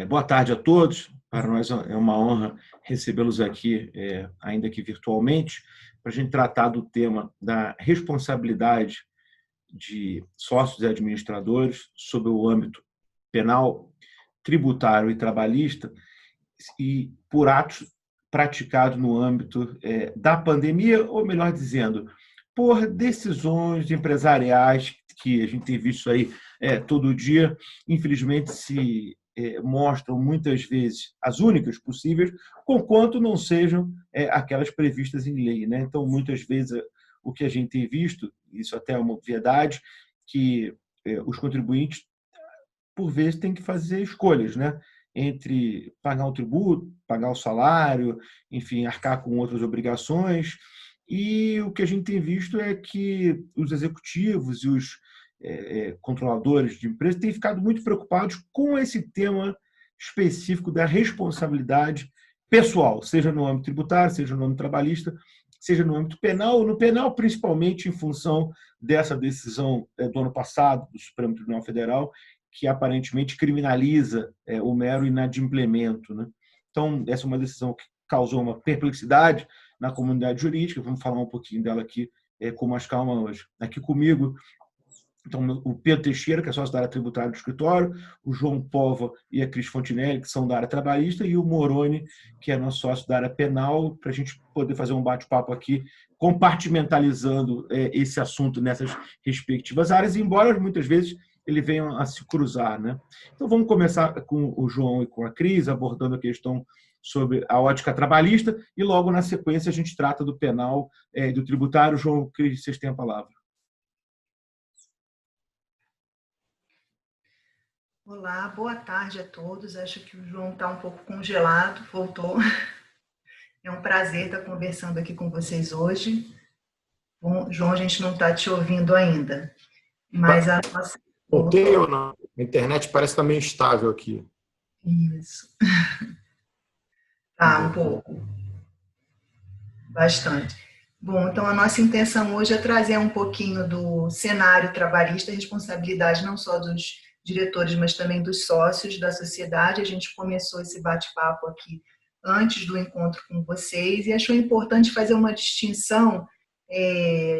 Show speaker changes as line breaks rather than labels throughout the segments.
Boa tarde a todos. Para nós é uma honra recebê-los aqui, ainda que virtualmente, para a gente tratar do tema da responsabilidade de sócios e administradores sobre o âmbito penal, tributário e trabalhista e por atos praticados no âmbito da pandemia, ou melhor dizendo, por decisões empresariais que a gente tem visto aí todo dia, infelizmente se mostram muitas vezes as únicas possíveis, conquanto não sejam aquelas previstas em lei, né? Então, muitas vezes, o que a gente tem visto, isso até é uma obviedade, que os contribuintes, por vezes, têm que fazer escolhas, né? Entre pagar o tributo, pagar o salário, enfim, arcar com outras obrigações. E o que a gente tem visto é que os executivos e os controladores de empresas têm ficado muito preocupados com esse tema específico da responsabilidade pessoal, seja no âmbito tributário, seja no âmbito trabalhista, seja no âmbito penal, no penal principalmente em função dessa decisão do ano passado do Supremo Tribunal Federal, que aparentemente criminaliza o mero inadimplemento, né? Então, essa é uma decisão que causou uma perplexidade na comunidade jurídica, vamos falar um pouquinho dela aqui com mais calma hoje. Aqui comigo, então, o Pedro Teixeira, que é sócio da área tributária do escritório, o João Pova e a Cris Fontinelli, que são da área trabalhista, e o Moroni, que é nosso sócio da área penal, para a gente poder fazer um bate-papo aqui, compartimentalizando esse assunto nessas respectivas áreas, embora muitas vezes ele venha a se cruzar, né? Então, vamos começar com o João e com a Cris, abordando a questão sobre a ótica trabalhista, e logo na sequência a gente trata do penal e do tributário. João, Cris, vocês têm a palavra.
Olá, boa tarde a todos. Acho que o João está um pouco congelado, voltou. É um prazer estar conversando aqui com vocês hoje. Bom, João, a gente não está te ouvindo ainda, mas a nossa...
Voltei ou não? A internet parece estar meio instável aqui.
Isso. Tá, um pouco. Bastante. Bom, então a nossa intenção hoje é trazer um pouquinho do cenário trabalhista, a responsabilidade não só dos diretores, mas também dos sócios da sociedade. A gente começou esse bate-papo aqui antes do encontro com vocês e achou importante fazer uma distinção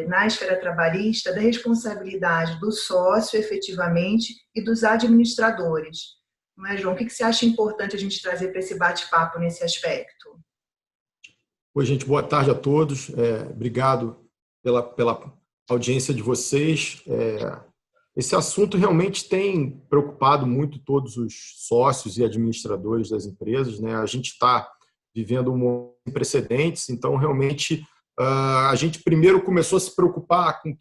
na esfera trabalhista da responsabilidade do sócio, efetivamente, e dos administradores. Não é, João? O que você acha importante a gente trazer para esse bate-papo nesse aspecto?
Oi, gente, boa tarde a todos. Obrigado pela audiência de vocês. Esse assunto realmente tem preocupado muito todos os sócios e administradores das empresas, né? A gente está vivendo um momento sem precedentes, então realmente a gente primeiro começou a se preocupar com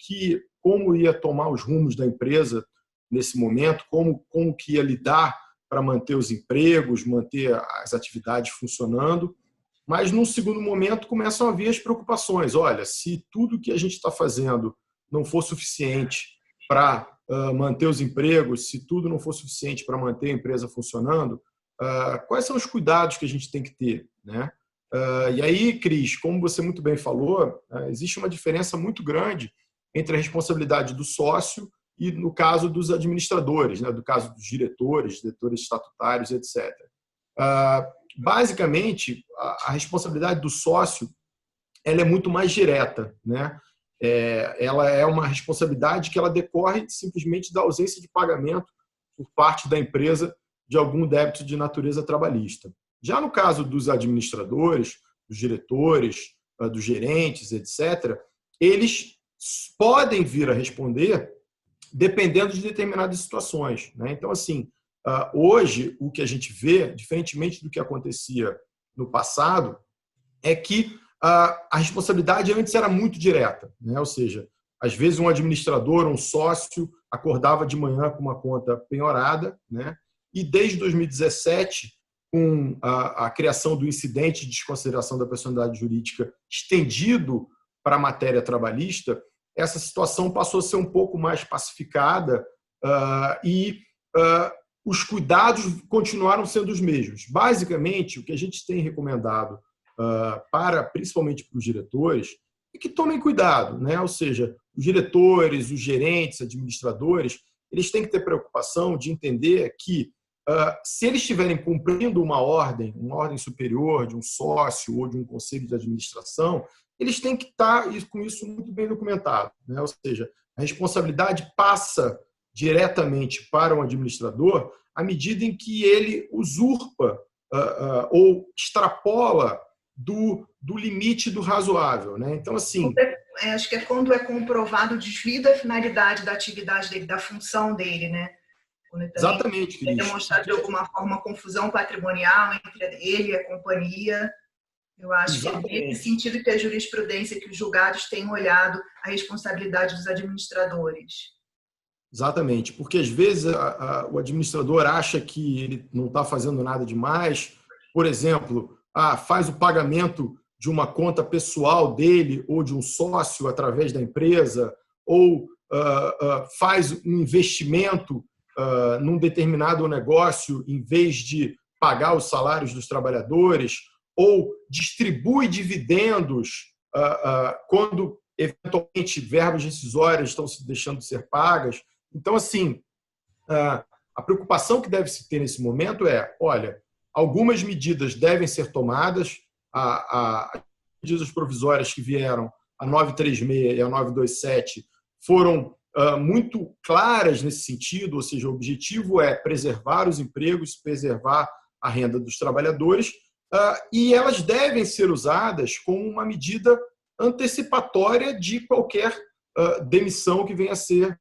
como ia tomar os rumos da empresa nesse momento, como que ia lidar para manter os empregos, manter as atividades funcionando. Mas, num segundo momento, começam a vir as preocupações. Olha, se tudo que a gente está fazendo não for suficiente para manter os empregos, se tudo não for suficiente para manter a empresa funcionando, quais são os cuidados que a gente tem que ter, né? E aí, Cris, como você muito bem falou, existe uma diferença muito grande entre a responsabilidade do sócio e, no caso, dos administradores, né? Do caso dos diretores estatutários, etc. Basicamente, a responsabilidade do sócio ela é muito mais direta, né? Ela é uma responsabilidade que ela decorre simplesmente da ausência de pagamento por parte da empresa de algum débito de natureza trabalhista. Já no caso dos administradores, dos diretores, dos gerentes, etc., eles podem vir a responder dependendo de determinadas situações, né? Então, assim, hoje, o que a gente vê, diferentemente do que acontecia no passado, é que a responsabilidade antes era muito direta, né? Ou seja, às vezes um administrador, um sócio, acordava de manhã com uma conta penhorada, né? E desde 2017, com a criação do incidente de desconsideração da personalidade jurídica estendido para a matéria trabalhista, essa situação passou a ser um pouco mais pacificada e os cuidados continuaram sendo os mesmos. Basicamente, o que a gente tem recomendado principalmente para os diretores é que tomem cuidado, né? Ou seja, os diretores, os gerentes, administradores, eles têm que ter preocupação de entender que se eles estiverem cumprindo uma ordem superior de um sócio ou de um conselho de administração, eles têm que estar com isso muito bem documentado, né? Ou seja, a responsabilidade passa diretamente para o administrador à medida em que ele usurpa ou extrapola do limite do razoável, né? Então, assim...
Acho que é quando é comprovado o desvio da finalidade da atividade dele, da função dele, né?
Exatamente, Cris.
É demonstrado de alguma forma uma confusão patrimonial entre ele e a companhia. Eu acho que é nesse sentido que a jurisprudência, que os julgados têm olhado a responsabilidade dos administradores.
Exatamente, porque às vezes o administrador acha que ele não está fazendo nada demais, por exemplo, faz o pagamento de uma conta pessoal dele ou de um sócio através da empresa, ou faz um investimento num determinado negócio em vez de pagar os salários dos trabalhadores, ou distribui dividendos quando, eventualmente, verbas rescisórias estão se deixando de ser pagas. Então, assim, a preocupação que deve se ter nesse momento é, olha, algumas medidas devem ser tomadas, as medidas provisórias que vieram, a 936 e a 927, foram muito claras nesse sentido, ou seja, o objetivo é preservar os empregos, preservar a renda dos trabalhadores, e elas devem ser usadas como uma medida antecipatória de qualquer demissão que venha a ser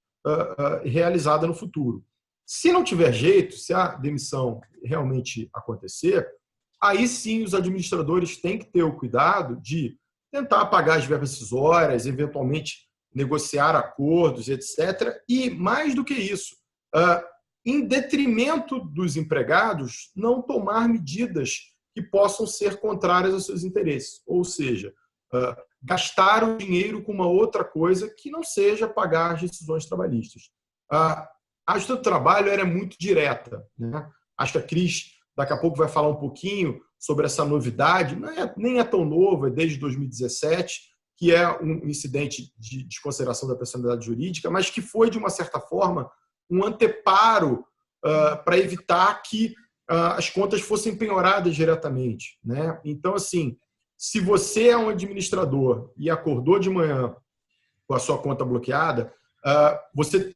realizada no futuro. Se não tiver jeito, se a demissão realmente acontecer, aí sim os administradores têm que ter o cuidado de tentar pagar as verbas rescisórias, eventualmente negociar acordos, etc. E, mais do que isso, em detrimento dos empregados, não tomar medidas que possam ser contrárias aos seus interesses. Ou seja, gastar o dinheiro com uma outra coisa que não seja pagar as decisões trabalhistas. A Justiça do Trabalho era muito direta, né? Acho que a Cris daqui a pouco vai falar um pouquinho sobre essa novidade. Nem é tão novo, é desde 2017, que é um incidente de desconsideração da personalidade jurídica, mas que foi, de uma certa forma, um anteparo para evitar que as contas fossem penhoradas diretamente, né? Então, assim, se você é um administrador e acordou de manhã com a sua conta bloqueada, você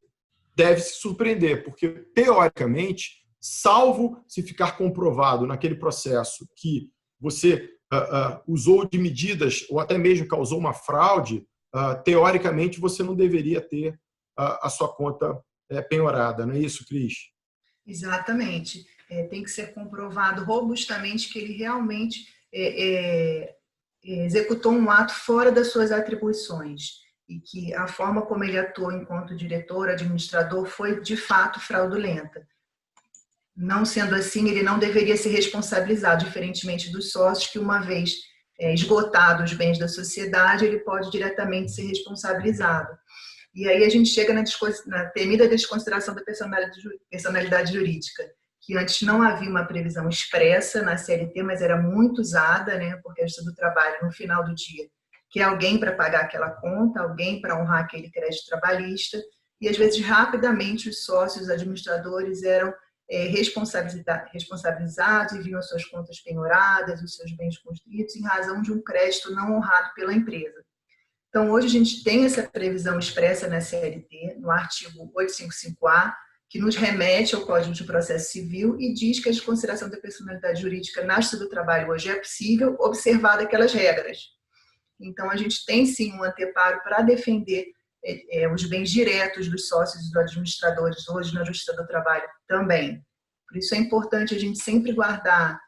deve se surpreender, porque, teoricamente, salvo se ficar comprovado naquele processo que você usou de medidas ou até mesmo causou uma fraude, teoricamente você não deveria ter a sua conta penhorada. Não é isso, Cris?
Exatamente. Tem que ser comprovado robustamente que ele realmente executou um ato fora das suas atribuições e que a forma como ele atuou enquanto diretor, administrador, foi de fato fraudulenta. Não sendo assim, ele não deveria ser responsabilizado, diferentemente dos sócios, que uma vez esgotados os bens da sociedade, ele pode diretamente ser responsabilizado. E aí a gente chega na temida desconsideração da personalidade jurídica, que antes não havia uma previsão expressa na CLT, mas era muito usada, né, porque a Justiça do Trabalho, no final do dia, quer alguém para pagar aquela conta, alguém para honrar aquele crédito trabalhista, e às vezes rapidamente os sócios, os administradores eram responsabilizados e viam as suas contas penhoradas, os seus bens construídos em razão de um crédito não honrado pela empresa. Então, hoje a gente tem essa previsão expressa na CLT, no artigo 855A, que nos remete ao Código de Processo Civil e diz que a desconsideração da personalidade jurídica na Justiça do Trabalho hoje é possível, observada aquelas regras. Então, a gente tem sim um anteparo para defender os bens diretos dos sócios e dos administradores hoje na Justiça do Trabalho também. Por isso é importante a gente sempre guardar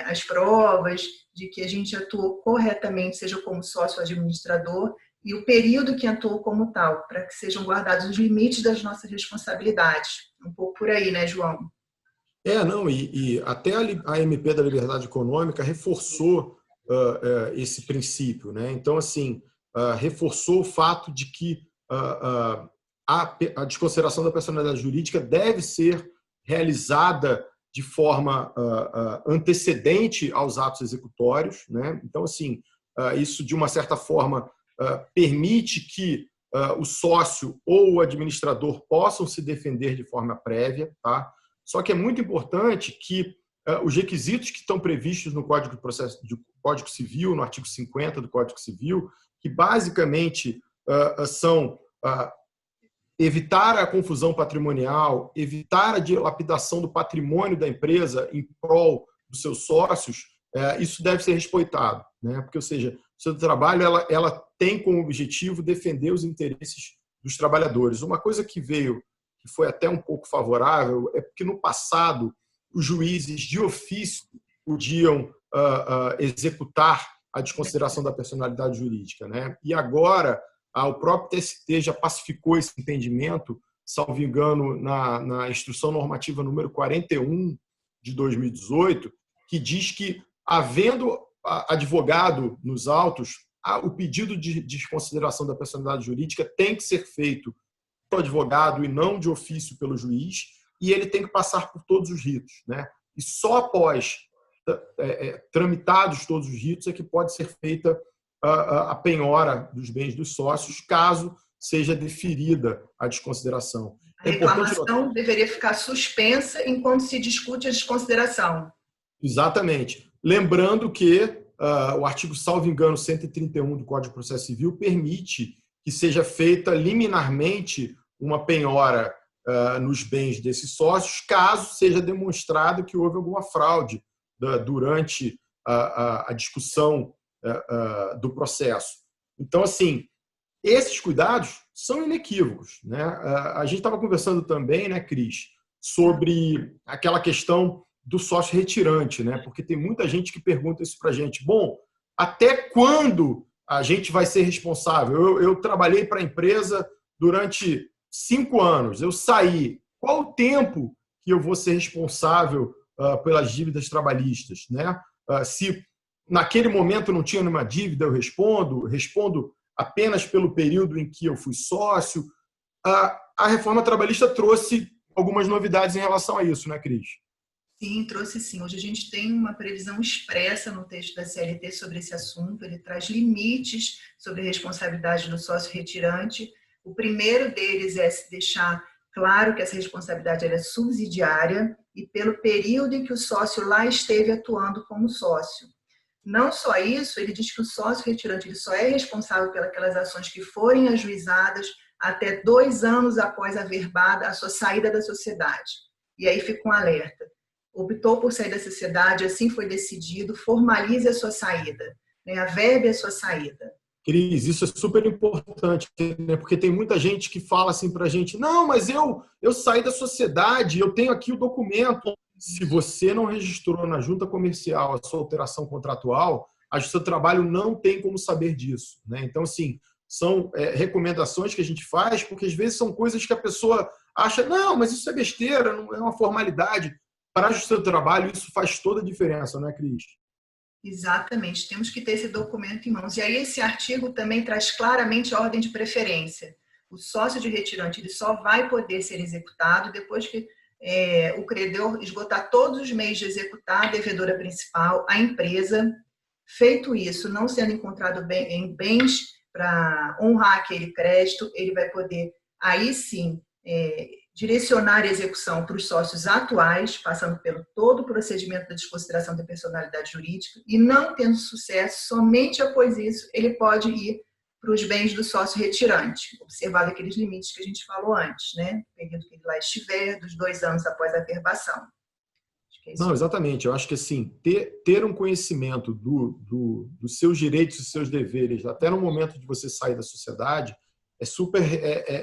as provas de que a gente atuou corretamente, seja como sócio ou administrador, e o período que atuou como tal, para que sejam guardados os limites das nossas responsabilidades. Um pouco por aí, né, João?
E até a MP da Liberdade Econômica reforçou esse princípio, né? Então, assim, reforçou o fato de que a desconsideração da personalidade jurídica deve ser realizada de forma antecedente aos atos executórios, né? Então, assim, isso, de uma certa forma, permite que o sócio ou o administrador possam se defender de forma prévia, tá? Só que é muito importante que os requisitos que estão previstos no Código Civil, no artigo 50 do Código Civil, que basicamente são evitar a confusão patrimonial, evitar a dilapidação do patrimônio da empresa em prol dos seus sócios, isso deve ser respeitado, né? Porque, ou seja, o seu trabalho ela tem como objetivo defender os interesses dos trabalhadores. Uma coisa que veio, que foi até um pouco favorável, é porque no passado os juízes de ofício podiam executar a desconsideração da personalidade jurídica, né? E agora o próprio TST já pacificou esse entendimento, salvo engano, na Instrução Normativa número 41 de 2018, que diz que, havendo advogado nos autos, o pedido de desconsideração da personalidade jurídica tem que ser feito pelo advogado e não de ofício pelo juiz, e ele tem que passar por todos os ritos, né? E só após tramitados todos os ritos é que pode ser feita a penhora dos bens dos sócios, caso seja deferida a desconsideração.
A reclamação deveria ficar suspensa enquanto se discute a desconsideração.
Exatamente. Lembrando que o artigo, salvo engano, 131 do Código de Processo Civil permite que seja feita liminarmente uma penhora nos bens desses sócios, caso seja demonstrado que houve alguma fraude durante a discussão do processo. Então, assim, esses cuidados são inequívocos, né? A gente estava conversando também, né, Cris, sobre aquela questão do sócio retirante, né? Porque tem muita gente que pergunta isso para a gente. Bom, até quando a gente vai ser responsável? Eu trabalhei para a empresa durante 5 anos, eu saí. Qual o tempo que eu vou ser responsável pelas dívidas trabalhistas, né? Se naquele momento não tinha nenhuma dívida, eu respondo apenas pelo período em que eu fui sócio. A reforma trabalhista trouxe algumas novidades em relação a isso, né, Cris?
Sim, trouxe sim. Hoje a gente tem uma previsão expressa no texto da CLT sobre esse assunto. Ele traz limites sobre a responsabilidade do sócio retirante. O primeiro deles é se deixar claro que essa responsabilidade é subsidiária e pelo período em que o sócio lá esteve atuando como sócio. Não só isso, ele diz que o sócio retirante ele só é responsável pelas ações que forem ajuizadas até 2 anos após averbada a sua saída da sociedade. E aí fica um alerta. Optou por sair da sociedade, assim foi decidido, formalize a sua saída, né? Averbe a sua saída.
Cris, isso é super importante, né? Porque tem muita gente que fala assim para a gente, não, mas eu saí da sociedade, eu tenho aqui o documento. Se você não registrou na junta comercial a sua alteração contratual, a Justiça do Trabalho não tem como saber disso, né? Então, assim, são recomendações que a gente faz, porque às vezes são coisas que a pessoa acha, não, mas isso é besteira, não é uma formalidade. Para a Justiça do Trabalho, isso faz toda a diferença, não é, Cris?
Exatamente, temos que ter esse documento em mãos. E aí esse artigo também traz claramente a ordem de preferência. O sócio de retirante ele só vai poder ser executado depois que o credor esgotar todos os meios de executar a devedora principal, a empresa. Feito isso, não sendo encontrado em bens para honrar aquele crédito, ele vai poder, aí sim, direcionar a execução para os sócios atuais, passando pelo todo o procedimento da desconsideração da personalidade jurídica, e não tendo sucesso, somente após isso, ele pode ir para os bens do sócio retirante, observado aqueles limites que a gente falou antes, né? O período que ele lá estiver, dos 2 anos após a averbação.
Não, exatamente. Eu acho que assim, ter um conhecimento dos seus direitos e seus deveres, até no momento de você sair da sociedade, é super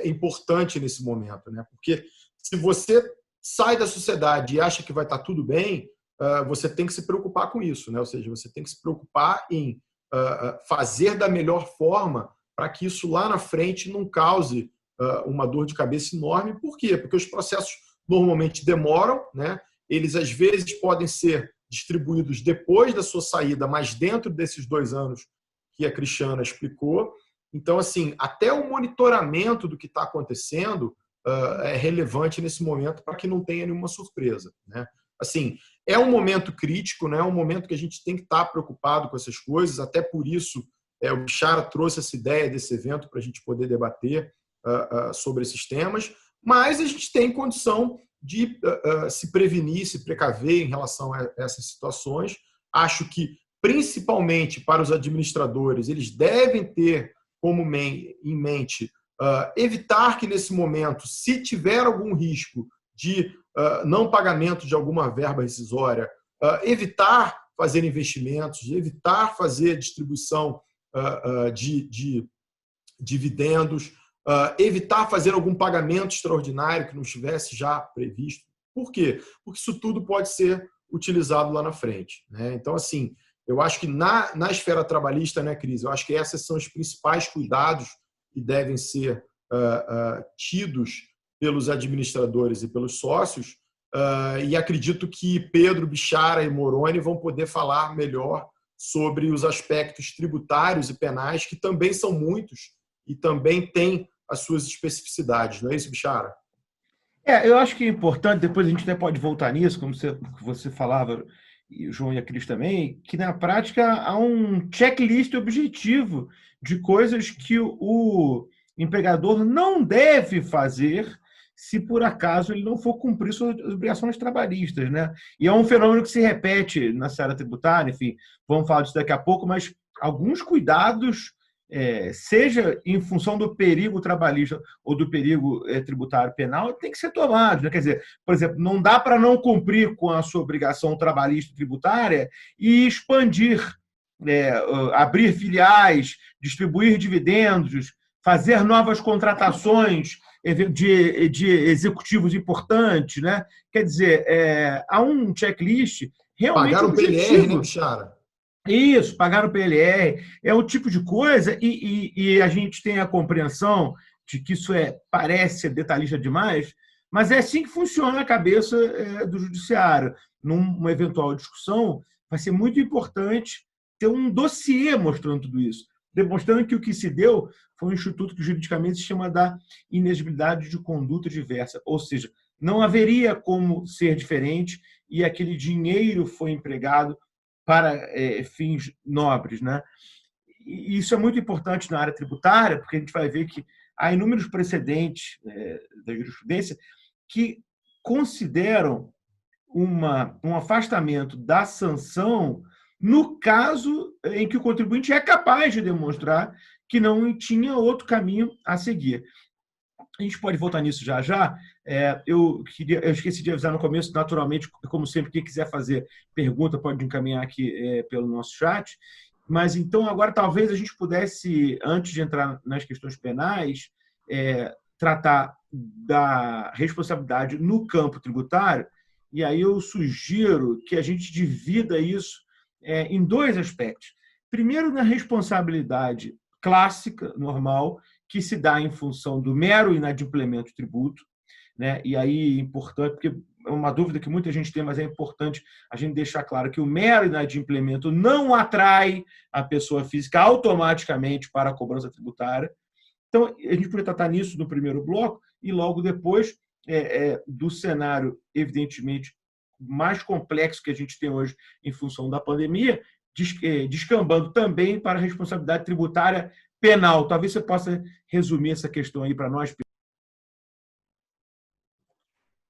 importante nesse momento, né? Porque se você sai da sociedade e acha que vai estar tudo bem, você tem que se preocupar com isso, né? Ou seja, você tem que se preocupar em fazer da melhor forma para que isso lá na frente não cause uma dor de cabeça enorme. Por quê? Porque os processos normalmente demoram, né? Eles às vezes podem ser distribuídos depois da sua saída, mas dentro desses 2 anos que a Cristiana explicou. Então, assim, até o monitoramento do que está acontecendo é relevante nesse momento para que não tenha nenhuma surpresa, né? Assim, é um momento crítico, né? É um momento que a gente tem que estar preocupado com essas coisas, até por isso o Bixara trouxe essa ideia desse evento para a gente poder debater sobre esses temas, mas a gente tem condição de se prevenir, se precaver em relação a essas situações. Acho que, principalmente para os administradores, eles devem ter em mente evitar que, nesse momento, se tiver algum risco de não pagamento de alguma verba rescisória, evitar fazer investimentos, evitar fazer distribuição de dividendos, evitar fazer algum pagamento extraordinário que não estivesse já previsto. Por quê? Porque isso tudo pode ser utilizado lá na frente, né? Então, assim, eu acho que na esfera trabalhista, né, Cris, eu acho que esses são os principais cuidados que devem ser tidos pelos administradores e pelos sócios, e acredito que Pedro, Bichara e Moroni vão poder falar melhor sobre os aspectos tributários e penais, que também são muitos e também têm as suas especificidades. Não é isso, Bichara?
Eu acho que é importante, depois a gente até pode voltar nisso, como você falava, e o João e a Cris também, que na prática há um checklist objetivo de coisas que o empregador não deve fazer se por acaso ele não for cumprir suas obrigações trabalhistas, né? E é um fenômeno que se repete na seara tributária, enfim, vamos falar disso daqui a pouco, mas alguns cuidados, seja em função do perigo trabalhista ou do perigo tributário penal, tem que ser tomados, né? Quer dizer, por exemplo, não dá para não cumprir com a sua obrigação trabalhista e tributária e expandir, abrir filiais, distribuir dividendos, fazer novas contratações de executivos importantes, né? Quer dizer, há um checklist realmente
Pagaram
objetivo.
PLR, né, Bichara?
Isso, pagaram PLR, é o tipo de coisa, e a gente tem a compreensão de que isso parece ser detalhista demais, mas é assim que funciona a cabeça do judiciário. Numa eventual discussão, vai ser muito importante ter um dossiê mostrando tudo isso, demonstrando que o que se deu foi um instituto que juridicamente se chama da inexigibilidade de conduta diversa, ou seja, não haveria como ser diferente e aquele dinheiro foi empregado para fins nobres, né? E isso é muito importante na área tributária, porque a gente vai ver que há inúmeros precedentes da jurisprudência que consideram um afastamento da sanção no caso em que o contribuinte é capaz de demonstrar que não tinha outro caminho a seguir. A gente pode voltar nisso já já. Eu esqueci de avisar no começo, naturalmente, como sempre, quem quiser fazer pergunta pode encaminhar aqui pelo nosso chat. Mas então, agora, talvez a gente pudesse, antes de entrar nas questões penais, tratar da responsabilidade no campo tributário. E aí eu sugiro que a gente divida isso em dois aspectos. Primeiro, na responsabilidade clássica, normal, que se dá em função do mero inadimplemento do tributo, né? E aí é importante, porque é uma dúvida que muita gente tem, mas é importante a gente deixar claro que o mero inadimplemento não atrai a pessoa física automaticamente para a cobrança tributária. Então, a gente poderia tratar nisso no primeiro bloco e logo depois do cenário, evidentemente, mais complexo que a gente tem hoje em função da pandemia, descambando também para a responsabilidade tributária penal. Talvez você possa resumir essa questão aí para nós.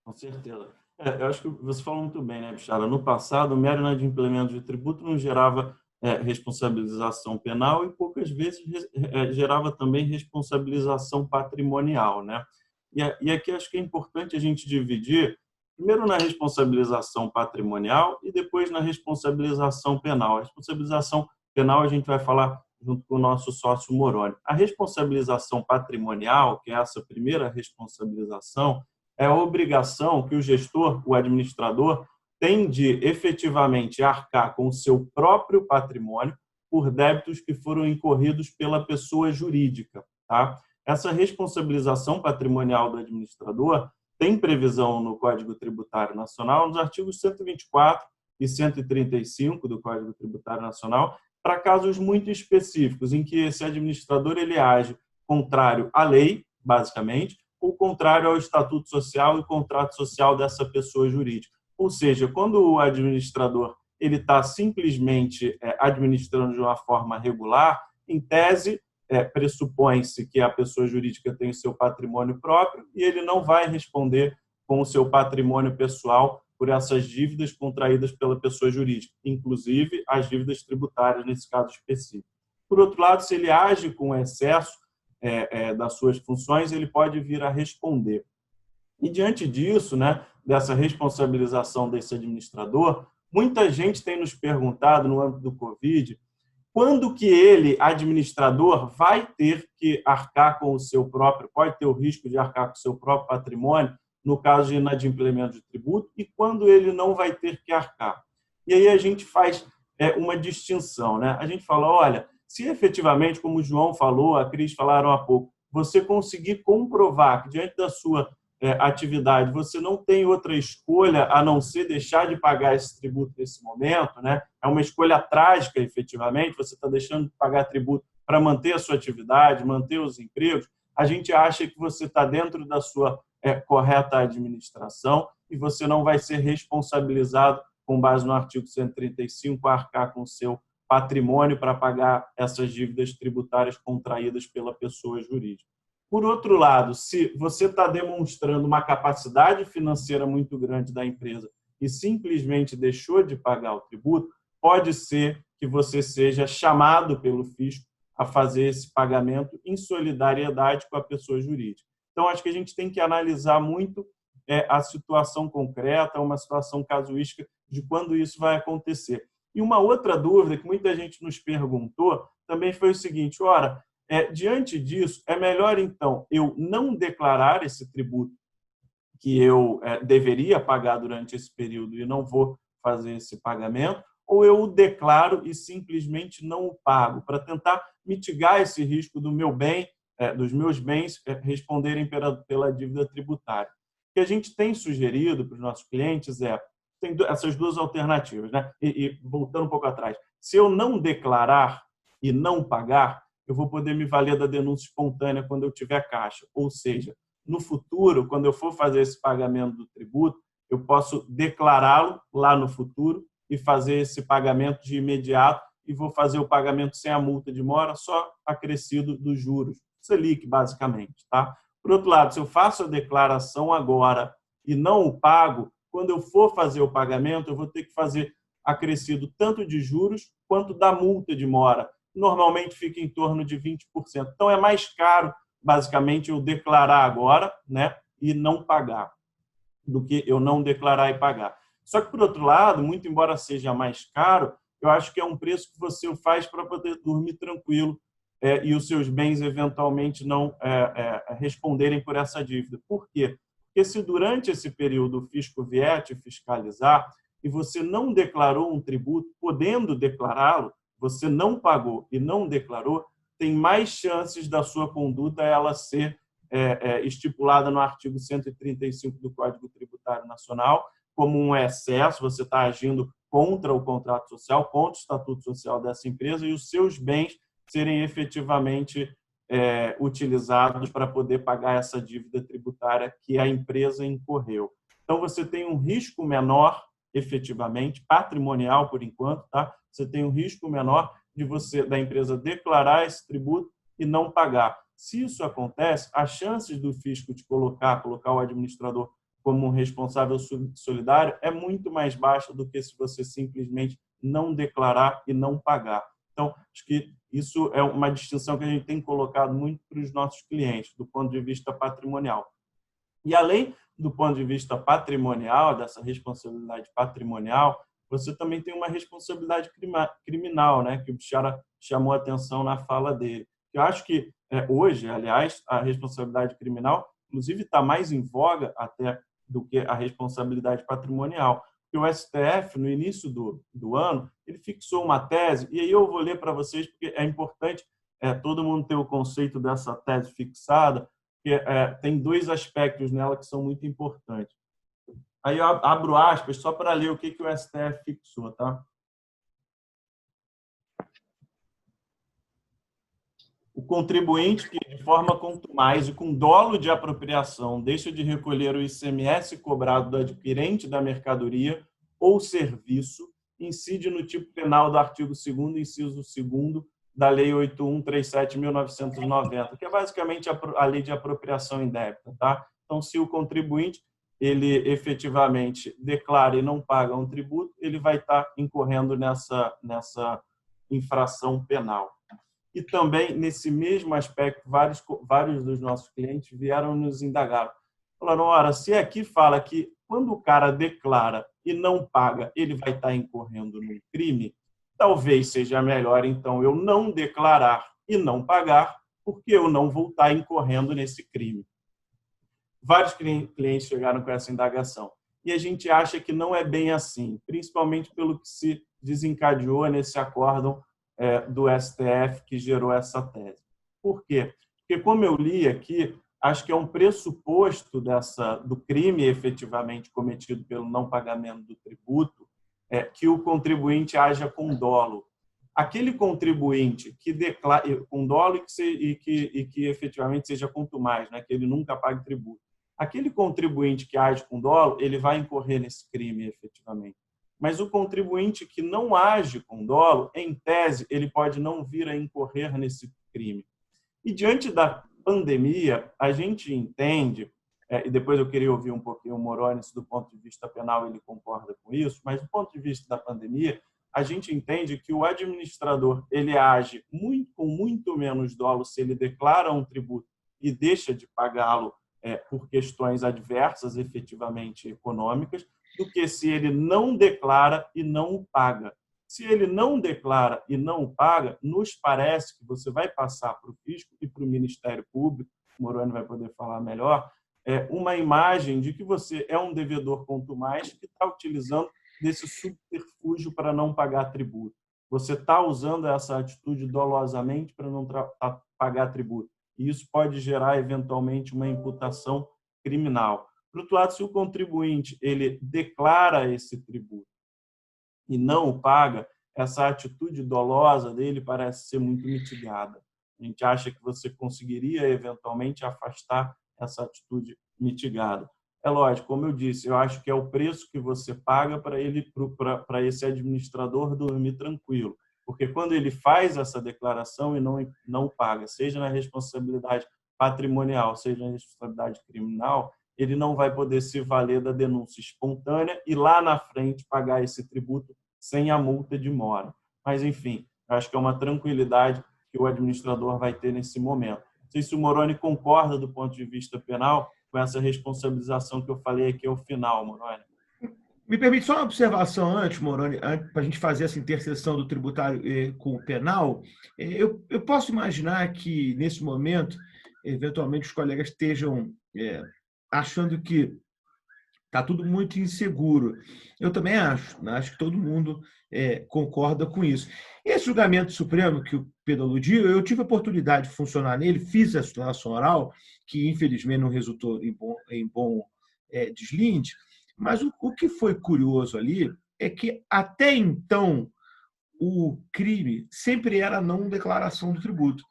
Com certeza. Eu acho que você falou muito bem, né, Bichara? No passado, o mero inadimplemento de tributo não gerava responsabilização penal e poucas vezes gerava também responsabilização patrimonial, né? E aqui acho que é importante a gente dividir primeiro na responsabilização patrimonial e depois na responsabilização penal. A responsabilização penal a gente vai falar junto com o nosso sócio Moroni. A responsabilização patrimonial, que é essa primeira responsabilização, é a obrigação que o gestor, o administrador, tem de efetivamente arcar com o seu próprio patrimônio por débitos que foram incorridos pela pessoa jurídica, tá? Essa responsabilização patrimonial do administrador tem previsão no Código Tributário Nacional, nos artigos 124 e 135 do Código Tributário Nacional, para casos muito específicos, em que esse administrador ele age contrário à lei, basicamente, ou contrário ao estatuto social e contrato social dessa pessoa jurídica. Ou seja, quando o administrador ele está simplesmente administrando de uma forma regular, em tese, pressupõe-se que a pessoa jurídica tem o seu patrimônio próprio e ele não vai responder com o seu patrimônio pessoal por essas dívidas contraídas pela pessoa jurídica, inclusive as dívidas tributárias nesse caso específico. Por outro lado, se ele age com excesso das suas funções, ele pode vir a responder. E diante disso, né, dessa responsabilização desse administrador, muita gente tem nos perguntado no âmbito do Covid, quando que ele, administrador, vai ter que arcar com o seu próprio, pode ter o risco de arcar com o seu próprio patrimônio, no caso de inadimplemento de tributo, e quando ele não vai ter que arcar. E aí a gente faz uma distinção, né? A gente fala, olha, se efetivamente, como o João falou, a Cris falaram há pouco, você conseguir comprovar que diante da sua atividade você não tem outra escolha a não ser deixar de pagar esse tributo nesse momento, né? É uma escolha trágica, efetivamente, você está deixando de pagar tributo para manter a sua atividade, manter os empregos, a gente acha que você está dentro da sua correta administração e você não vai ser responsabilizado, com base no artigo 135, a arcar com o seu patrimônio para pagar essas dívidas tributárias contraídas pela pessoa jurídica. Por outro lado, se você está demonstrando uma capacidade financeira muito grande da empresa e simplesmente deixou de pagar o tributo, pode ser que você seja chamado pelo fisco a fazer esse pagamento em solidariedade com a pessoa jurídica. Então, acho que a gente tem que analisar muito a situação concreta, uma situação casuística de quando isso vai acontecer. E uma outra dúvida que muita gente nos perguntou também foi o seguinte, ora, diante disso, é melhor, então, eu não declarar esse tributo que eu deveria pagar durante esse período e não vou fazer esse pagamento, ou eu o declaro e simplesmente não o pago, para tentar mitigar esse risco do meu bem, dos meus bens responderem pela dívida tributária. O que a gente tem sugerido para os nossos clientes tem essas duas alternativas, né? E voltando um pouco atrás, se eu não declarar e não pagar, eu vou poder me valer da denúncia espontânea quando eu tiver caixa. Ou seja, no futuro, quando eu for fazer esse pagamento do tributo, eu posso declará-lo lá no futuro e fazer esse pagamento de imediato e vou fazer o pagamento sem a multa de mora, só acrescido dos juros. Selic, basicamente. Tá? Por outro lado, se eu faço a declaração agora e não o pago, quando eu for fazer o pagamento, eu vou ter que fazer acrescido tanto de juros quanto da multa de mora. Normalmente fica em torno de 20%. Então, é mais caro, basicamente, eu declarar agora, né, e não pagar, do que eu não declarar e pagar. Só que, por outro lado, muito embora seja mais caro, eu acho que é um preço que você faz para poder dormir tranquilo e os seus bens, eventualmente, não responderem por essa dívida. Por quê? Porque se durante esse período o fisco vier te fiscalizar e você não declarou um tributo, podendo declará-lo, você não pagou e não declarou, tem mais chances da sua conduta ela ser estipulada no artigo 135 do Código Tributário Nacional como um excesso, você está agindo contra o contrato social, contra o estatuto social dessa empresa e os seus bens serem efetivamente utilizados para poder pagar essa dívida tributária que a empresa incorreu. Então, você tem um risco menor, efetivamente, patrimonial por enquanto, tá? Você tem um risco menor da empresa declarar esse tributo e não pagar. Se isso acontece, as chances do fisco de colocar o administrador como um responsável solidário é muito mais baixa do que se você simplesmente não declarar e não pagar. Então, acho que isso é uma distinção que a gente tem colocado muito para os nossos clientes, do ponto de vista patrimonial. E, além do ponto de vista patrimonial, dessa responsabilidade patrimonial, você também tem uma responsabilidade criminal, né, que o Bishara chamou a atenção na fala dele. Eu acho que, hoje, aliás, a responsabilidade criminal, inclusive, está mais em voga até do que a responsabilidade patrimonial. Porque o STF, no início do ano, ele fixou uma tese, e aí eu vou ler para vocês, porque é importante todo mundo ter o conceito dessa tese fixada, porque tem dois aspectos nela que são muito importantes. Aí eu abro aspas só para ler o que o STF fixou, tá? O contribuinte que, de forma contumaz e com dolo de apropriação, deixa de recolher o ICMS cobrado do adquirente da mercadoria ou serviço, incide no tipo penal do artigo 2º, inciso 2º da Lei 8137/1990, que é basicamente a lei de apropriação indébita. Tá? Então, se o contribuinte ele efetivamente declara e não paga um tributo, ele vai estar incorrendo nessa infração penal. E também, nesse mesmo aspecto, vários dos nossos clientes vieram nos indagar. Falaram, ora, se aqui fala que quando o cara declara e não paga, ele vai estar incorrendo num crime, talvez seja melhor, então, eu não declarar e não pagar, porque eu não vou estar incorrendo nesse crime. Vários clientes chegaram com essa indagação. E a gente acha que não é bem assim, principalmente pelo que se desencadeou nesse acórdão do STF que gerou essa tese. Por quê? Porque, como eu li aqui, acho que é um pressuposto do crime efetivamente cometido pelo não pagamento do tributo, que o contribuinte haja com dolo. Aquele contribuinte que declara com dolo e que efetivamente seja contumaz, né, que ele nunca pague tributo. Aquele contribuinte que age com dolo, ele vai incorrer nesse crime efetivamente. Mas o contribuinte que não age com dolo, em tese, ele pode não vir a incorrer nesse crime. E diante da pandemia, a gente entende, e depois eu queria ouvir um pouquinho o Moroni, do ponto de vista penal ele concorda com isso, mas do ponto de vista da pandemia, a gente entende que o administrador ele age com muito menos dolo se ele declara um tributo e deixa de pagá-lo por questões adversas, efetivamente econômicas, do que se ele não declara e não o paga. Se ele não declara e não o paga, nos parece que você vai passar para o fisco e para o Ministério Público, o Moroni vai poder falar melhor, uma imagem de que você é um devedor contumaz que está utilizando desse subterfúgio para não pagar tributo. Você está usando essa atitude dolosamente para não pagar tributo. E isso pode gerar, eventualmente, uma imputação criminal. Por outro lado, se o contribuinte ele declara esse tributo e não o paga, essa atitude dolosa dele parece ser muito mitigada. A gente acha que você conseguiria, eventualmente, afastar essa atitude mitigada. É lógico, como eu disse, eu acho que é o preço que você paga para esse administrador dormir tranquilo. Porque quando ele faz essa declaração e não paga, seja na responsabilidade patrimonial, seja na responsabilidade criminal, ele não vai poder se valer da denúncia espontânea e lá na frente pagar esse tributo sem a multa de mora. Mas, enfim, eu acho que é uma tranquilidade que o administrador vai ter nesse momento. Não sei se o Moroni concorda do ponto de vista penal com essa responsabilização que eu falei aqui ao final, Moroni.
Me permite só uma observação antes, Moroni, para a gente fazer essa interseção do tributário com o penal. Eu posso imaginar que, nesse momento, eventualmente, os colegas estejam achando que está tudo muito inseguro. Eu também acho que todo mundo concorda com isso. Esse julgamento supremo que o Pedro aludiu, eu tive a oportunidade de funcionar nele, fiz a sustentação oral, que infelizmente não resultou em bom deslinde, mas o que foi curioso ali é que, até então, o crime sempre era a não declaração do tributo.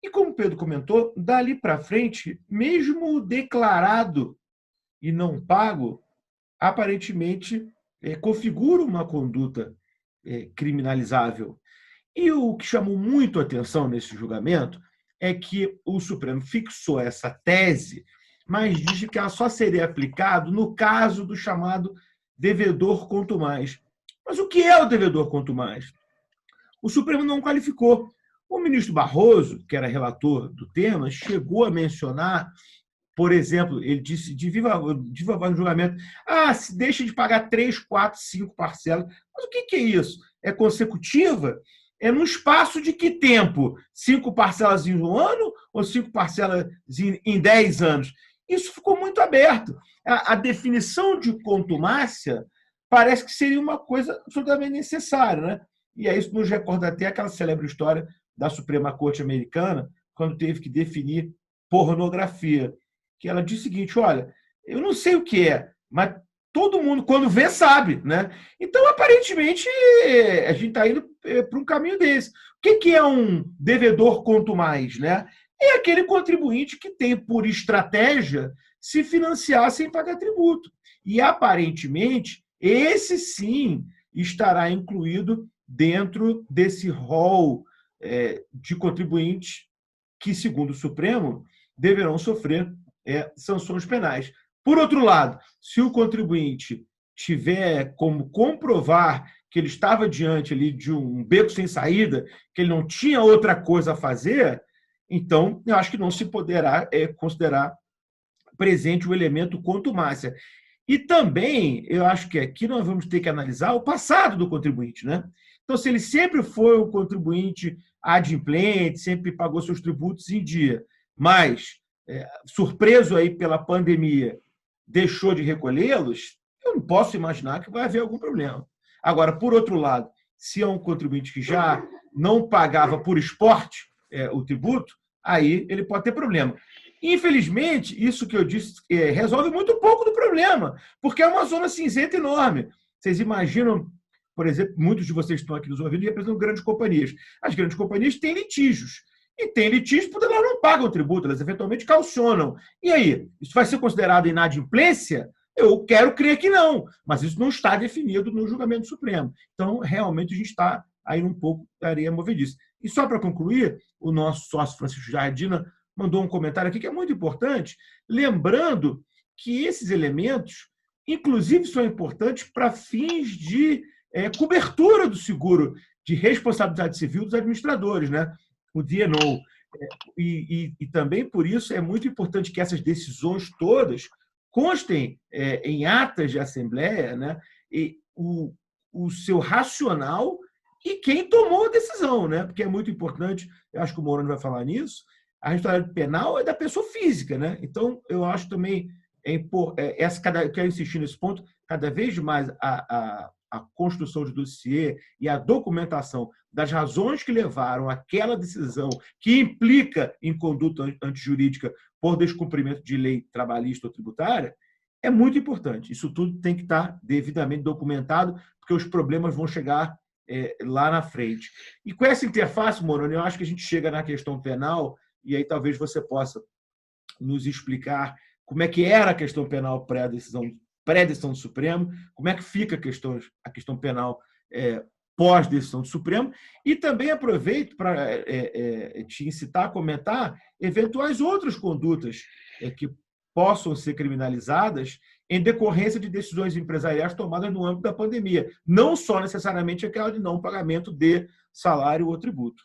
E, como o Pedro comentou, dali para frente, mesmo declarado e não pago, aparentemente configura uma conduta criminalizável. E o que chamou muito a atenção nesse julgamento é que o Supremo fixou essa tese, mas disse que ela só seria aplicada no caso do chamado devedor contumaz. Mas o que é o devedor contumaz? O Supremo não qualificou. O ministro Barroso, que era relator do tema, chegou a mencionar, por exemplo, ele disse de viva voz no julgamento, se deixa de pagar 3, 4, 5 parcelas. Mas o que é isso? É consecutiva? É no espaço de que tempo? 5 parcelas em um ano ou 5 parcelas em 10 anos? Isso ficou muito aberto. A definição de contumácia parece que seria uma coisa absolutamente necessária, né? E aí isso nos recorda até aquela célebre história da Suprema Corte Americana, quando teve que definir pornografia. Que ela diz o seguinte, olha, eu não sei o que é, mas todo mundo, quando vê, sabe, né? Então, aparentemente, a gente está indo para um caminho desse. O que é um devedor contumaz, né? É aquele contribuinte que tem, por estratégia, se financiar sem pagar tributo. E, aparentemente, esse sim estará incluído dentro desse rol de contribuintes que, segundo o Supremo, deverão sofrer sanções penais. Por outro lado, se o contribuinte tiver como comprovar que ele estava diante ali de um beco sem saída, que ele não tinha outra coisa a fazer, então eu acho que não se poderá considerar presente o elemento contumácia. E também, eu acho que aqui nós vamos ter que analisar o passado do contribuinte, né? Então, se ele sempre foi um contribuinte adimplente, sempre pagou seus tributos em dia, mas, surpreso aí pela pandemia, deixou de recolhê-los, eu não posso imaginar que vai haver algum problema. Agora, por outro lado, se é um contribuinte que já não pagava por esporte o tributo, aí ele pode ter problema. Infelizmente, isso que eu disse resolve muito pouco do problema, porque é uma zona cinzenta enorme. Vocês imaginam, por exemplo, muitos de vocês que estão aqui nos ouvindo representam grandes companhias. As grandes companhias têm litígios. E tem litígios porque elas não pagam tributo, elas eventualmente calcionam. E aí, isso vai ser considerado inadimplência? Eu quero crer que não, mas isso não está definido no julgamento supremo. Então, realmente, a gente está aí um pouco da areia movediça. E só para concluir, o nosso sócio Francisco Jardina mandou um comentário aqui que é muito importante, lembrando que esses elementos, inclusive, são importantes para fins de cobertura do seguro de responsabilidade civil dos administradores, né? O D&O. E também, por isso, é muito importante que essas decisões todas constem em atas de assembleia, né? E o seu racional e quem tomou a decisão, né? Porque é muito importante, eu acho que o Moroni vai falar nisso, a responsabilidade penal é da pessoa física, né? Então, eu acho também, quero insistir nesse ponto, cada vez mais a construção de dossiê e a documentação das razões que levaram àquela decisão que implica em conduta antijurídica por descumprimento de lei trabalhista ou tributária, é muito importante. Isso tudo tem que estar devidamente documentado, porque os problemas vão chegar lá na frente. E com essa interface, Moroni, eu acho que a gente chega na questão penal, e aí talvez você possa nos explicar como é que era a questão penal pré-decisão do Supremo, como é que fica a questão penal pós-decisão do Supremo, e também aproveito para te incitar a comentar eventuais outras condutas que possam ser criminalizadas em decorrência de decisões empresariais tomadas no âmbito da pandemia, não só necessariamente aquela de não pagamento de salário ou tributo.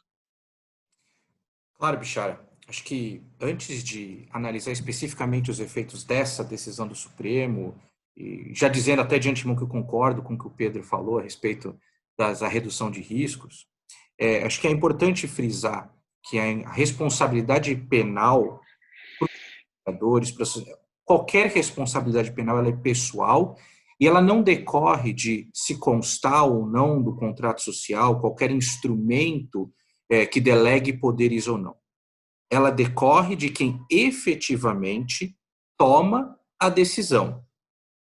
Claro, Bichara. Acho que antes de analisar especificamente os efeitos dessa decisão do Supremo, e já dizendo até de antemão que eu concordo com o que o Pedro falou a respeito da redução de riscos, acho que é importante frisar que a responsabilidade penal para os qualquer responsabilidade penal ela é pessoal e ela não decorre de se constar ou não do contrato social, qualquer instrumento que delegue poderes ou não. Ela decorre de quem efetivamente toma a decisão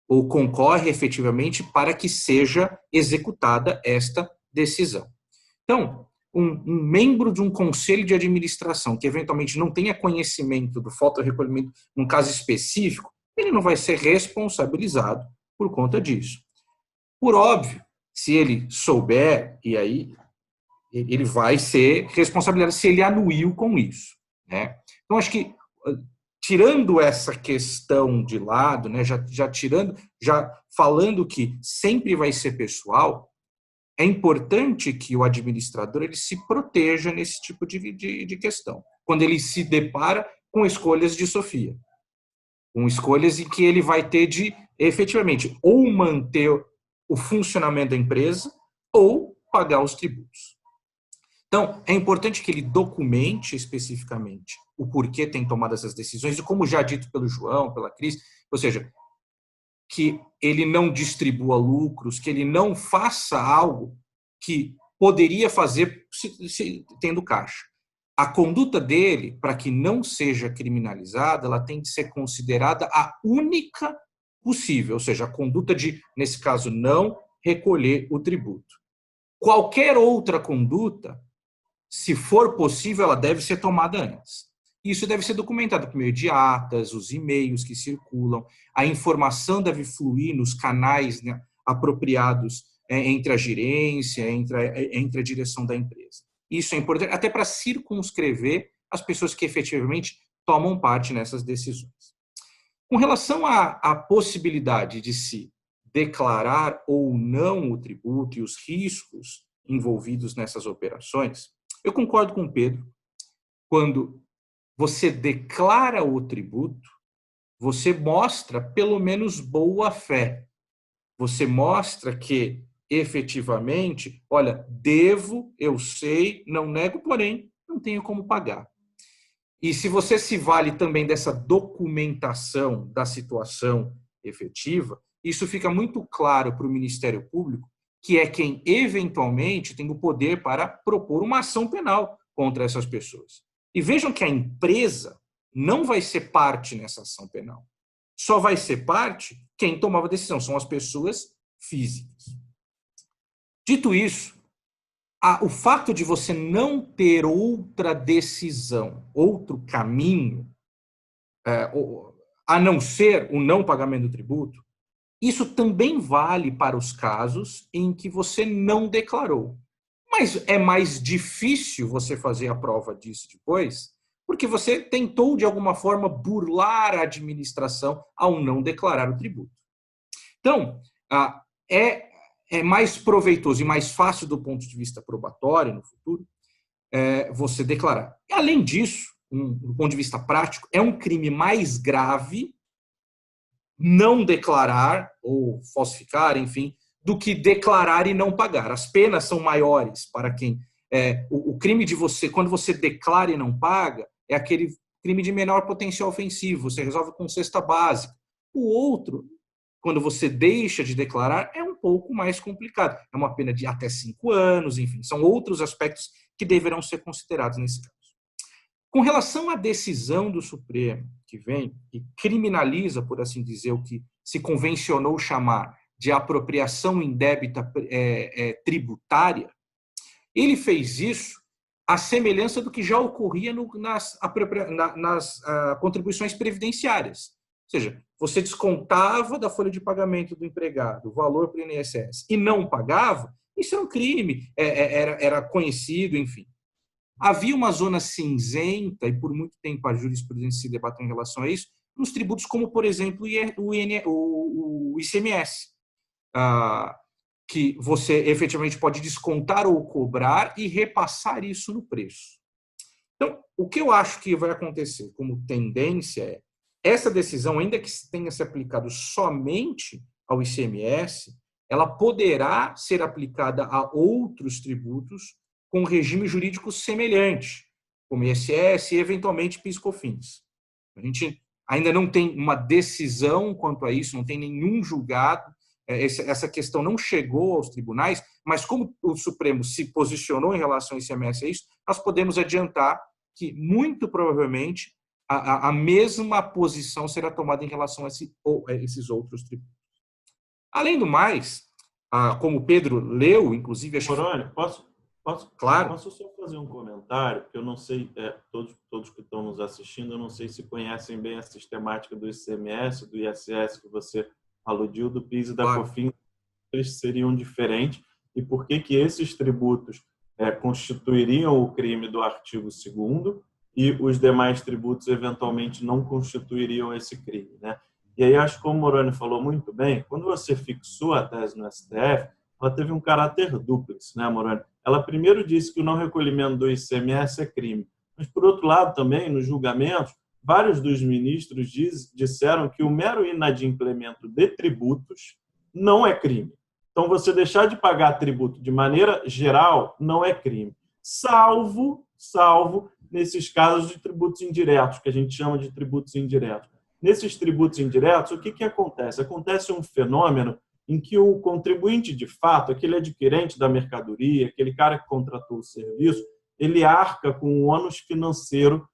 ou concorre efetivamente para que seja executada esta decisão. Então, um membro de um conselho de administração que eventualmente não tenha conhecimento do falta de recolhimento num caso específico, ele não vai ser responsabilizado por conta disso. Por óbvio, se ele souber, e aí ele vai ser responsabilizado se ele anuiu com isso, né? Então, acho que tirando essa questão de lado, né, já falando que sempre vai ser pessoal, é importante que o administrador ele se proteja nesse tipo de questão, quando ele se depara com escolhas de Sofia, com escolhas em que ele vai ter de, efetivamente, ou manter o funcionamento da empresa ou pagar os tributos. Então, é importante que ele documente especificamente o porquê tem tomado essas decisões, e como já dito pelo João, pela Cris, ou seja, que ele não distribua lucros, que ele não faça algo que poderia fazer tendo caixa. A conduta dele, para que não seja criminalizada, ela tem de ser considerada a única possível, ou seja, a conduta de, nesse caso, não recolher o tributo. Qualquer outra conduta, se for possível, ela deve ser tomada antes. Isso deve ser documentado por meio de atas, os e-mails que circulam, a informação deve fluir nos canais, né, apropriados entre a gerência, entre a direção da empresa. Isso é importante até para circunscrever as pessoas que efetivamente tomam parte nessas decisões. Com relação à possibilidade de se declarar ou não o tributo e os riscos envolvidos nessas operações, eu concordo com o Pedro. Quando você declara o tributo, você mostra pelo menos boa fé. Você mostra que efetivamente, olha, devo, eu sei, não nego, porém, não tenho como pagar. E se você se vale também dessa documentação da situação efetiva, isso fica muito claro para o Ministério Público, que é quem eventualmente tem o poder para propor uma ação penal contra essas pessoas. E vejam que a empresa não vai ser parte nessa ação penal. Só vai ser parte quem tomava a decisão, são as pessoas físicas. Dito isso, o fato de você não ter outra decisão, outro caminho, a não ser o não pagamento do tributo, isso também vale para os casos em que você não declarou. Mas é mais difícil você fazer a prova disso depois, porque você tentou, de alguma forma, burlar a administração ao não declarar o tributo. Então, é mais proveitoso e mais fácil do ponto de vista probatório no futuro você declarar. E, além disso, do ponto de vista prático, é um crime mais grave não declarar ou falsificar, enfim, do que declarar e não pagar. As penas são maiores para quem... o crime de você, quando você declara e não paga, é aquele crime de menor potencial ofensivo, você resolve com cesta básica. O outro, quando você deixa de declarar, é um pouco mais complicado. É uma pena de até 5 anos, enfim, são outros aspectos que deverão ser considerados nesse caso. Com relação à decisão do Supremo, que vem e criminaliza, por assim dizer, o que se convencionou chamar de apropriação indébita tributária, ele fez isso à semelhança do que já ocorria nas contribuições previdenciárias. Ou seja, você descontava da folha de pagamento do empregado o valor para o INSS e não pagava, isso era um crime, era conhecido, enfim. Havia uma zona cinzenta, e por muito tempo a jurisprudência se debateu em relação a isso, nos tributos como, por exemplo, o ICMS, que você efetivamente pode descontar ou cobrar e repassar isso no preço. Então, o que eu acho que vai acontecer como tendência é essa decisão, ainda que tenha se aplicado somente ao ICMS, ela poderá ser aplicada a outros tributos com regime jurídico semelhante, como ISS e, eventualmente, PIS/COFINS. A gente ainda não tem uma decisão quanto a isso, não tem nenhum julgado, essa questão não chegou aos tribunais, mas como o Supremo se posicionou em relação ao ICMS a isso, nós podemos adiantar que, muito provavelmente, a mesma posição será tomada em relação a esses outros tributos. Além do mais, como o Pedro leu, inclusive...
Moroni,
Claro.
Posso só fazer um comentário? Eu não sei, todos que estão nos assistindo, eu não sei se conhecem bem a sistemática do ICMS, do ISS que você aludiu, do PIS e da COFINS, eles seriam diferentes, e por que esses tributos constituiriam o crime do artigo 2º e os demais tributos eventualmente não constituiriam esse crime, né? E aí acho que como o Moroni falou muito bem, quando você fixou a tese no STF, ela teve um caráter dúplice, né, Moroni? Ela primeiro disse que o não recolhimento do ICMS é crime, mas por outro lado também, nos julgamentos, vários dos ministros disseram que o mero inadimplemento de tributos não é crime. Então, você deixar de pagar tributo de maneira geral não é crime, salvo nesses casos de tributos indiretos, que a gente chama de tributos indiretos. Nesses tributos indiretos, o que acontece? Acontece um fenômeno em que o contribuinte, de fato, aquele adquirente da mercadoria, aquele cara que contratou o serviço, ele arca com o ônus financeiro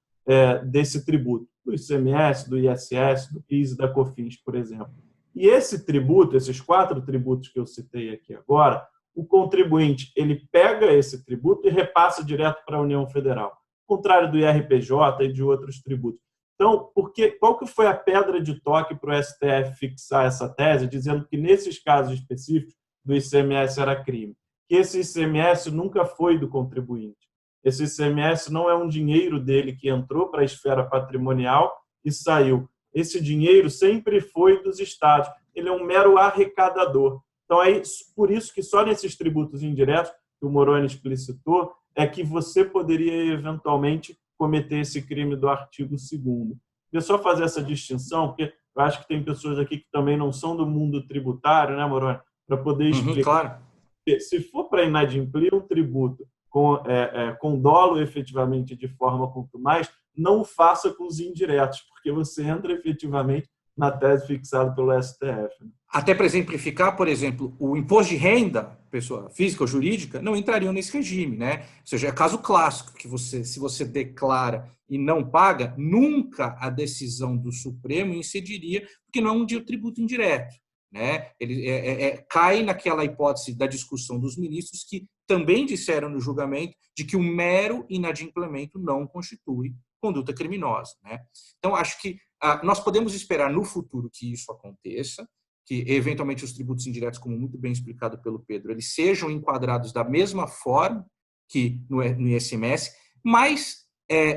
desse tributo, do ICMS, do ISS, do PIS e da COFINS, por exemplo. E esse tributo, esses 4 tributos que eu citei aqui agora, o contribuinte ele pega esse tributo e repassa direto para a União Federal, ao contrário do IRPJ e de outros tributos. Então, qual que foi a pedra de toque para o STF fixar essa tese, dizendo que nesses casos específicos do ICMS era crime? Que esse ICMS nunca foi do contribuinte. Esse ICMS não é um dinheiro dele que entrou para a esfera patrimonial e saiu. Esse dinheiro sempre foi dos estados. Ele é um mero arrecadador. Então, é por isso que só nesses tributos indiretos, que o Moroni explicitou, é que você poderia, eventualmente, cometer esse crime do artigo 2º. Queria só fazer essa distinção, porque eu acho que tem pessoas aqui que também não são do mundo tributário, né, Moroni? Para poder explicar.
Claro.
Se for para inadimplir um tributo com dolo efetivamente de forma quanto mais, não o faça com os indiretos, porque você entra efetivamente na tese fixada pelo STF.
Até para exemplificar, por exemplo, o imposto de renda, pessoa física ou jurídica, não entrariam nesse regime, né? Ou seja, é caso clássico que se você declara e não paga, nunca a decisão do Supremo incidiria, porque não é um tributo indireto, né? Ele cai naquela hipótese da discussão dos ministros que também disseram no julgamento de que o mero inadimplemento não constitui conduta criminosa, né? Então, acho que nós podemos esperar no futuro que isso aconteça, que eventualmente os tributos indiretos, como muito bem explicado pelo Pedro, eles sejam enquadrados da mesma forma que no ICMS, mas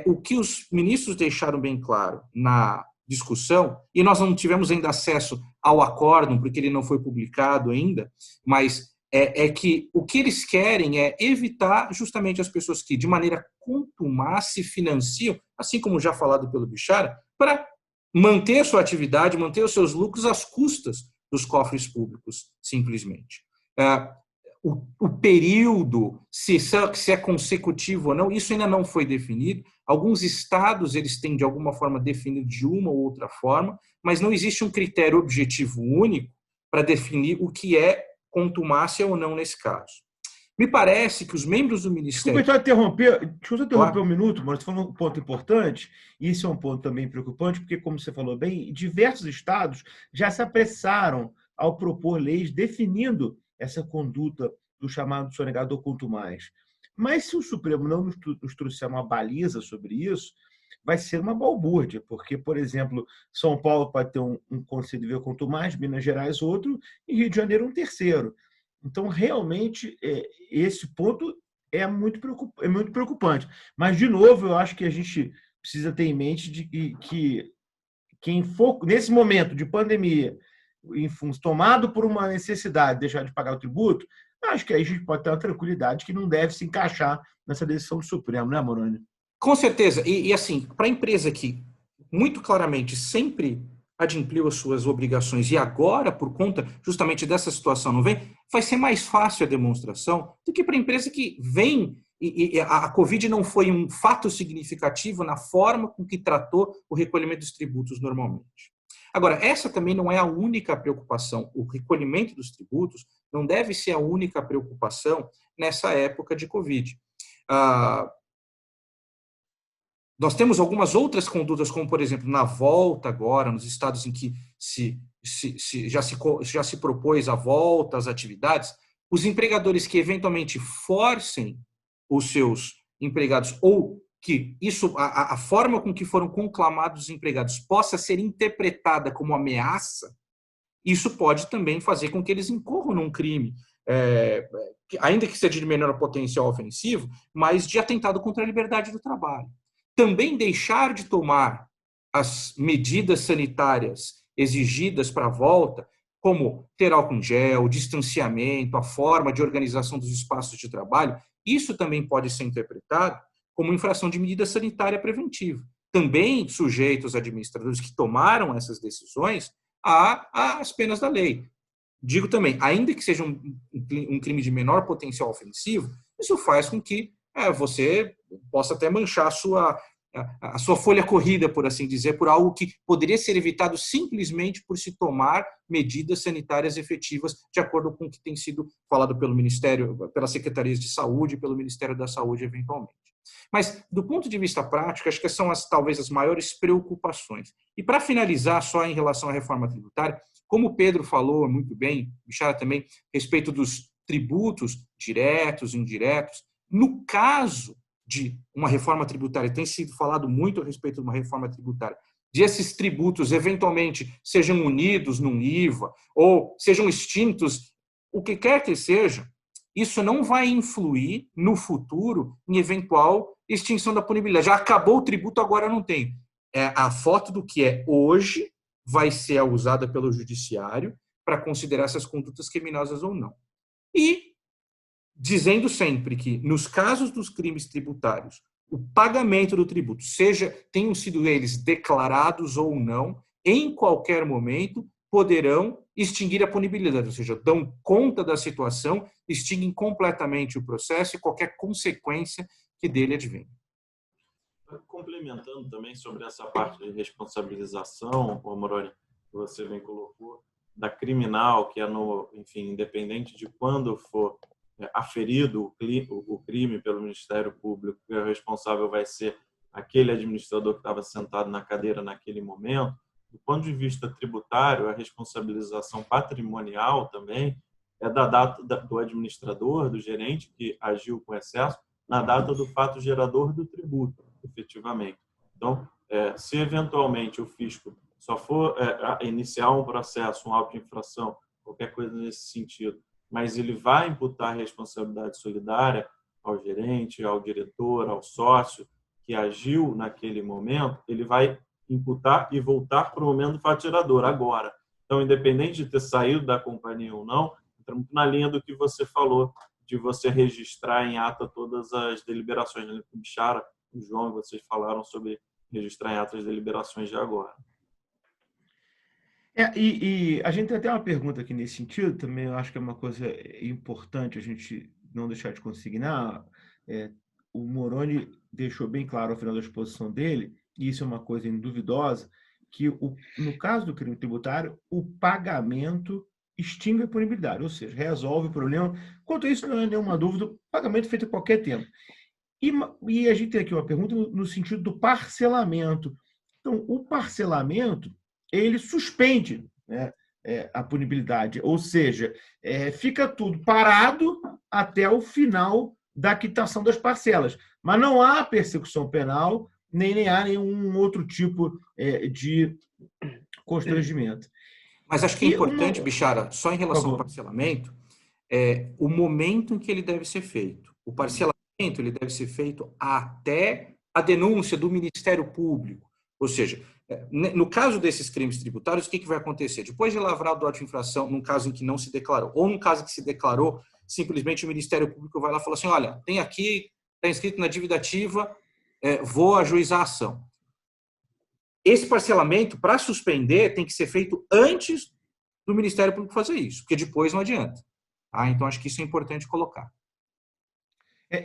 o que os ministros deixaram bem claro na discussão, e nós não tivemos ainda acesso ao acórdão, porque ele não foi publicado ainda, mas que o que eles querem é evitar justamente as pessoas que, de maneira contumaz, se financiam, assim como já falado pelo Bichara, para manter sua atividade, manter os seus lucros às custas dos cofres públicos, simplesmente. O período, se é consecutivo ou não, isso ainda não foi definido. Alguns estados eles têm, de alguma forma, definido de uma ou outra forma, mas não existe um critério objetivo único para definir o que é contumácia ou não nesse caso. Me parece que os membros do Ministério...
Deixa eu interromper um minuto, mas você falou um ponto importante, e isso é um ponto também preocupante, porque, como você falou bem, diversos estados já se apressaram ao propor leis definindo essa conduta do chamado sonegador contumaz. Mas se o Supremo não nos trouxer uma baliza sobre isso, vai ser uma balbúrdia, porque, por exemplo, São Paulo pode ter um conselho de ver contumaz, Minas Gerais outro, e Rio de Janeiro um terceiro. Então, realmente, esse ponto é muito preocupante. Mas, de novo, eu acho que a gente precisa ter em mente de que quem for, nesse momento de pandemia, tomado por uma necessidade de deixar de pagar o tributo, acho que aí a gente pode ter uma tranquilidade que não deve se encaixar nessa decisão do Supremo, né, Moroni?
Com certeza. E assim, para a empresa que, muito claramente, sempre adimpliu as suas obrigações e agora, por conta justamente dessa situação, não vem, vai ser mais fácil a demonstração do que para a empresa que vem e a Covid não foi um fato significativo na forma com que tratou o recolhimento dos tributos normalmente. Agora, essa também não é a única preocupação. O recolhimento dos tributos não deve ser a única preocupação nessa época de Covid. Nós temos algumas outras condutas, como, por exemplo, na volta agora, nos estados em que já se propôs a volta às atividades, os empregadores que eventualmente forcem os seus empregados ou que a forma com que foram conclamados os empregados possa ser interpretada como ameaça, isso pode também fazer com que eles incorram num crime, ainda que seja de menor potencial ofensivo, mas de atentado contra a liberdade do trabalho. Também deixar de tomar as medidas sanitárias exigidas para a volta, como ter álcool em gel, distanciamento, a forma de organização dos espaços de trabalho, isso também pode ser interpretado como infração de medida sanitária preventiva. Também sujeito os administradores que tomaram essas decisões às penas da lei. Digo também, ainda que seja um crime de menor potencial ofensivo, isso faz com que você possa até manchar a sua folha corrida, por assim dizer, por algo que poderia ser evitado simplesmente por se tomar medidas sanitárias efetivas, de acordo com o que tem sido falado pelo Ministério, pelas Secretarias de Saúde e pelo Ministério da Saúde, eventualmente. Mas, do ponto de vista prático, acho que são talvez as maiores preocupações. E, para finalizar, só em relação à reforma tributária, como o Pedro falou muito bem, Bichara também, a respeito dos tributos diretos, indiretos, no caso de uma reforma tributária, tem sido falado muito a respeito de uma reforma tributária, de esses tributos eventualmente sejam unidos num IVA ou sejam extintos, o que quer que seja, isso não vai influir no futuro em eventual extinção da punibilidade. Já acabou o tributo, agora não tem. A foto do que é hoje vai ser usada pelo judiciário para considerar essas condutas criminosas ou não. E dizendo sempre que, nos casos dos crimes tributários, o pagamento do tributo, tenham sido eles declarados ou não, em qualquer momento, poderão extinguir a punibilidade, ou seja, dão conta da situação, extinguem completamente o processo e qualquer consequência que dele advenha.
Complementando também sobre essa parte de responsabilização, Moroni, que você bem colocou, da criminal, que é enfim, independente de quando for aferido o crime pelo Ministério Público, que o responsável vai ser aquele administrador que estava sentado na cadeira naquele momento. Do ponto de vista tributário, a responsabilização patrimonial também é da data do administrador, do gerente que agiu com excesso, na data do fato gerador do tributo, efetivamente. Então, se eventualmente o fisco só for iniciar um processo, um auto de infração, qualquer coisa nesse sentido, mas ele vai imputar responsabilidade solidária ao gerente, ao diretor, ao sócio que agiu naquele momento, ele vai imputar e voltar para o momento do fato gerador, agora. Então, independente de ter saído da companhia ou não, entra muito na linha do que você falou, de você registrar em ata todas as deliberações. O Bichara, o João, vocês falaram sobre registrar em ata as deliberações de agora.
E a gente tem até uma pergunta aqui nesse sentido, também eu acho que é uma coisa importante a gente não deixar de consignar. O Moroni deixou bem claro ao final da exposição dele, e isso é uma coisa induvidosa, que no caso do crime tributário, o pagamento extingue a punibilidade, ou seja, resolve o problema. Quanto a isso, não é nenhuma dúvida, o pagamento é feito a qualquer tempo. E a gente tem aqui uma pergunta no sentido do parcelamento. Então, o parcelamento, ele suspende, né, a punibilidade, ou seja, fica tudo parado até o final da quitação das parcelas. Mas não há persecução penal, nem há nenhum outro tipo de constrangimento.
Mas acho que é importante, Bichara, só em relação ao parcelamento, o momento em que ele deve ser feito. O parcelamento ele deve ser feito até a denúncia do Ministério Público. Ou seja, no caso desses crimes tributários, o que vai acontecer? Depois de lavrado o auto de infração, num caso em que não se declarou, ou num caso que se declarou, simplesmente o Ministério Público vai lá e fala assim, olha, tem aqui, está inscrito na dívida ativa, vou ajuizar a ação. Esse parcelamento, para suspender, tem que ser feito antes do Ministério Público fazer isso, porque depois não adianta. Então, acho que isso é importante colocar.
Até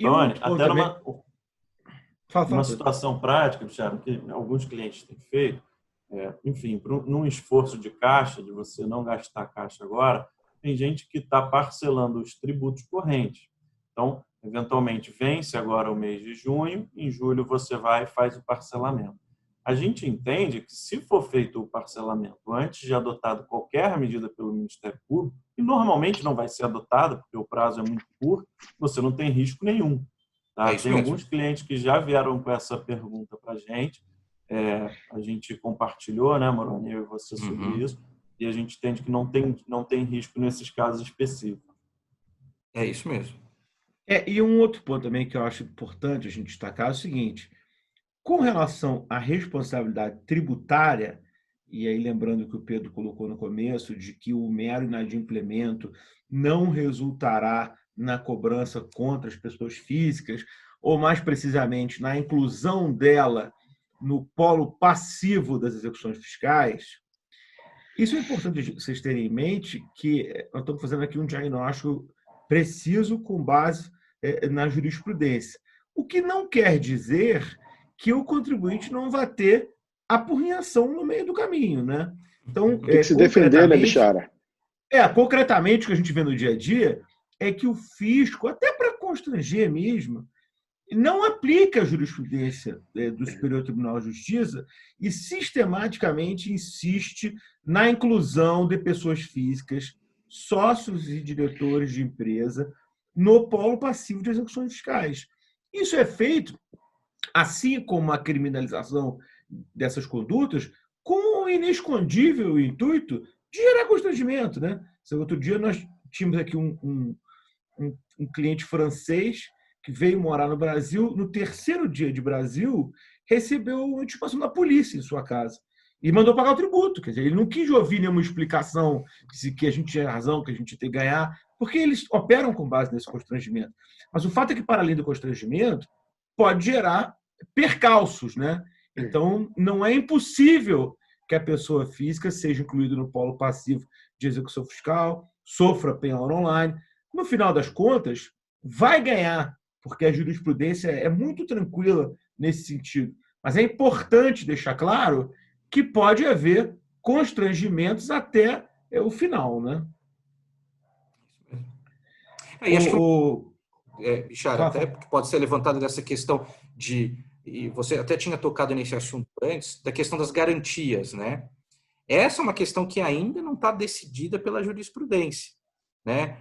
numa situação prática, Thiago, que alguns clientes têm feito, enfim, num esforço de caixa, de você não gastar caixa agora, tem gente que está parcelando os tributos correntes. Então, eventualmente, vence agora o mês de junho, em julho você vai e faz o parcelamento. A gente entende que, se for feito o parcelamento antes de adotado qualquer medida pelo Ministério Público, e normalmente não vai ser adotada, porque o prazo é muito curto, você não tem risco nenhum. Tá? Tem alguns clientes que já vieram com essa pergunta para a gente compartilhou, né, Moroni, eu e você sobre isso, e a gente entende que não tem risco nesses casos específicos.
É isso mesmo.
E um outro ponto também que eu acho importante a gente destacar é o seguinte: com relação à responsabilidade tributária, e aí lembrando que o Pedro colocou no começo, de que o mero inadimplemento não resultará na cobrança contra as pessoas físicas, ou mais precisamente na inclusão dela no polo passivo das execuções fiscais. Isso é importante vocês terem em mente, que nós estamos fazendo aqui um diagnóstico preciso com base na jurisprudência. O que não quer dizer que o contribuinte não vai ter apurrinhação no meio do caminho, né? Então,
tem que se defender, né, Bichara?
Concretamente, o que a gente vê no dia a dia é que o fisco, até para constranger mesmo, não aplica a jurisprudência do Superior Tribunal de Justiça e sistematicamente insiste na inclusão de pessoas físicas, sócios e diretores de empresa, no polo passivo de execuções fiscais. Isso é feito, assim como a criminalização dessas condutas, com o inescondível intuito de gerar constrangimento, né? Outro dia nós tínhamos aqui um um cliente francês que veio morar no Brasil, no terceiro dia de Brasil, recebeu uma intimação da polícia em sua casa e mandou pagar o tributo. Quer dizer, ele não quis ouvir nenhuma explicação que a gente tinha razão, que a gente tem que ganhar, porque eles operam com base nesse constrangimento. Mas o fato é que, para além do constrangimento, pode gerar percalços, né? Então, não é impossível que a pessoa física seja incluída no polo passivo de execução fiscal, sofra penhora online. No final das contas, vai ganhar, porque a jurisprudência é muito tranquila nesse sentido. Mas é importante deixar claro que pode haver constrangimentos até o final, né?
E acho que, Bichara, até pode ser levantado dessa questão e você até tinha tocado nesse assunto antes, da questão das garantias, né? Essa é uma questão que ainda não está decidida pela jurisprudência, né?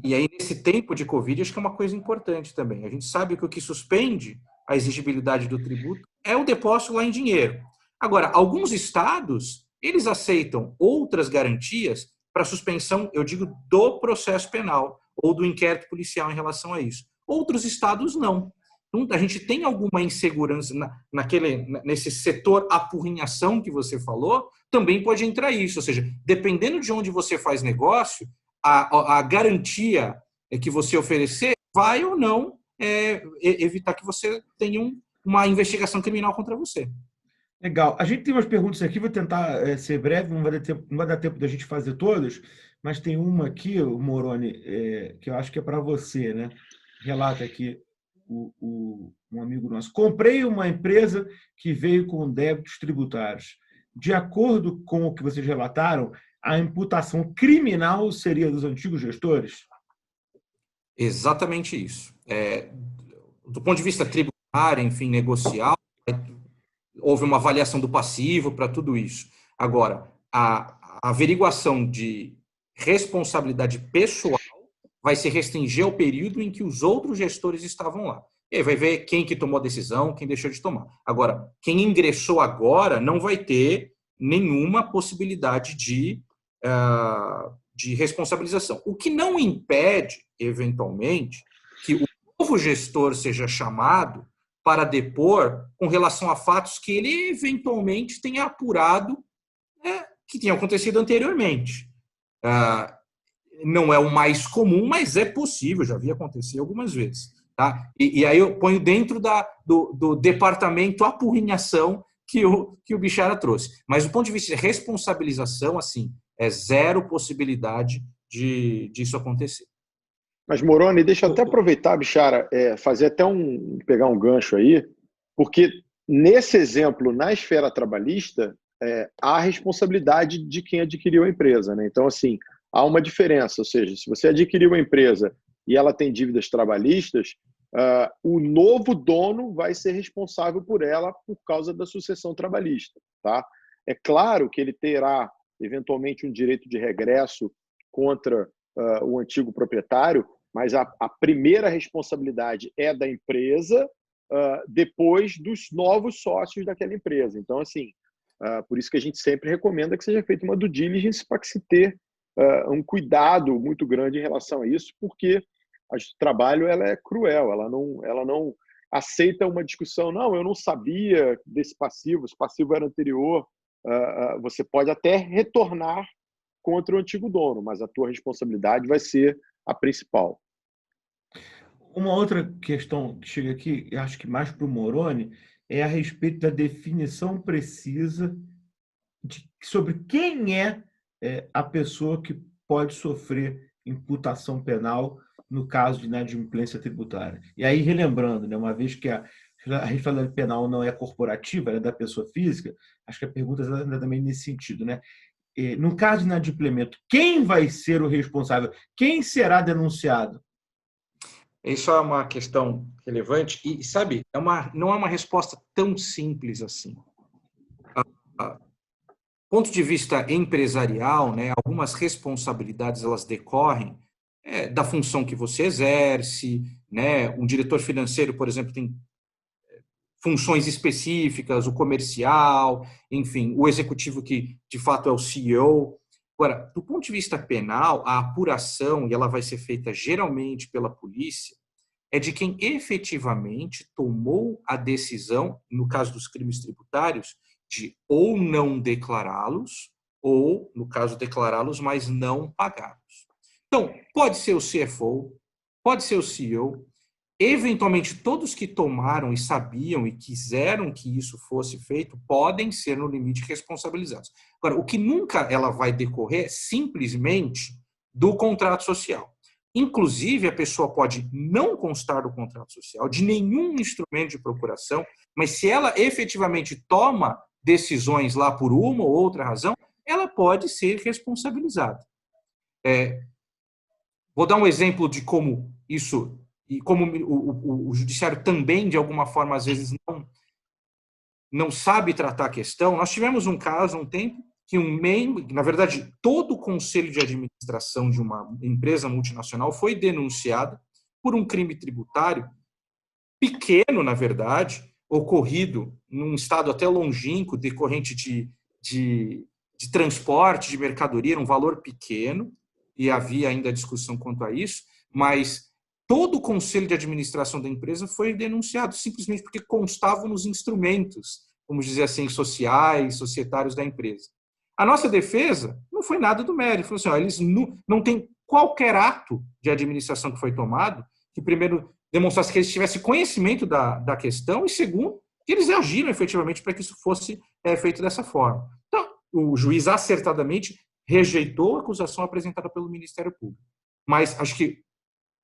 E aí, nesse tempo de Covid, acho que é uma coisa importante também. A gente sabe que o que suspende a exigibilidade do tributo é o depósito lá em dinheiro. Agora, alguns estados, eles aceitam outras garantias para suspensão, eu digo, do processo penal ou do inquérito policial em relação a isso. Outros estados não. Então, a gente tem alguma insegurança nesse setor apurrinhação que você falou, também pode entrar isso. Ou seja, dependendo de onde você faz negócio, a garantia que você oferecer vai ou não evitar que você tenha uma investigação criminal contra você.
Legal. A gente tem umas perguntas aqui, vou tentar ser breve, não vai dar tempo da gente fazer todas, mas tem uma aqui, Moroni, que eu acho que é para você, né? Relata aqui um amigo nosso. Comprei uma empresa que veio com débitos tributários. De acordo com o que vocês relataram, a imputação criminal seria dos antigos gestores?
Exatamente isso. Do ponto de vista tributário, enfim, negocial, houve uma avaliação do passivo para tudo isso. Agora, a averiguação de responsabilidade pessoal vai se restringir ao período em que os outros gestores estavam lá. E aí vai ver quem que tomou a decisão, quem deixou de tomar. Agora, quem ingressou agora não vai ter nenhuma possibilidade de responsabilização. O que não impede, eventualmente, que o novo gestor seja chamado para depor com relação a fatos que ele eventualmente tenha apurado que tinham acontecido anteriormente. Não é o mais comum, mas é possível, já vi acontecer algumas vezes. Tá? E aí eu ponho dentro do departamento apurrinhação que o Bichara trouxe. Mas do ponto de vista de responsabilização, assim, é zero possibilidade disso acontecer.
Mas, Moroni, deixa eu até aproveitar, Bichara, fazer até pegar um gancho aí, porque nesse exemplo, na esfera trabalhista, há a responsabilidade de quem adquiriu a empresa, né? Então, assim, há uma diferença, ou seja, se você adquiriu a empresa e ela tem dívidas trabalhistas, o novo dono vai ser responsável por ela por causa da sucessão trabalhista, tá? É claro que ele terá, eventualmente, um direito de regresso contra o antigo proprietário, mas a primeira responsabilidade é da empresa, depois dos novos sócios daquela empresa. Então, assim, por isso que a gente sempre recomenda que seja feita uma due diligence para que se ter um cuidado muito grande em relação a isso, porque a justiça do trabalho ela é cruel, ela não aceita uma discussão, não, eu não sabia desse passivo, esse passivo era anterior, você pode até retornar contra o antigo dono, mas a tua responsabilidade vai ser a principal.
Uma outra questão que chega aqui, eu acho que mais para o Moroni, é a respeito da definição precisa sobre quem é a pessoa que pode sofrer imputação penal no caso de inadimplência tributária. E aí, relembrando, né, uma vez que a responsabilidade penal não é corporativa, ela é da pessoa física, acho que a pergunta é também nesse sentido, né? No caso de inadimplemento, quem vai ser o responsável? Quem será denunciado?
Isso é uma questão relevante e, sabe, não é uma resposta tão simples assim. Ponto de vista empresarial, né, algumas responsabilidades elas decorrem da função que você exerce, né? Um diretor financeiro, por exemplo, tem funções específicas, o comercial, enfim, o executivo que de fato é o CEO. Agora, do ponto de vista penal, a apuração, e ela vai ser feita geralmente pela polícia, é de quem efetivamente tomou a decisão, no caso dos crimes tributários, de ou não declará-los, ou, no caso, declará-los, mas não pagá-los. Então, pode ser o CFO, pode ser o CEO, eventualmente todos que tomaram e sabiam e quiseram que isso fosse feito podem ser, no limite, responsabilizados. Agora, o que nunca ela vai decorrer é simplesmente do contrato social. Inclusive, a pessoa pode não constar do contrato social, de nenhum instrumento de procuração, mas se ela efetivamente toma decisões lá por uma ou outra razão, ela pode ser responsabilizada. Vou dar um exemplo de como isso, e como o judiciário também, de alguma forma, às vezes não sabe tratar a questão. Nós tivemos um caso, um tempo, que na verdade, todo o conselho de administração de uma empresa multinacional foi denunciado por um crime tributário pequeno, na verdade, ocorrido num estado até longínquo, decorrente de transporte, de mercadoria, era um valor pequeno, e havia ainda discussão quanto a isso, mas todo o conselho de administração da empresa foi denunciado, simplesmente porque constavam nos instrumentos, vamos dizer assim, sociais, societários da empresa. A nossa defesa não foi nada do mérito. Falou assim, eles não têm qualquer ato de administração que foi tomado que, primeiro, demonstrasse que eles tivessem conhecimento da questão e, segundo, que eles agiram efetivamente para que isso fosse feito dessa forma. Então, o juiz acertadamente rejeitou a acusação apresentada pelo Ministério Público. Mas acho que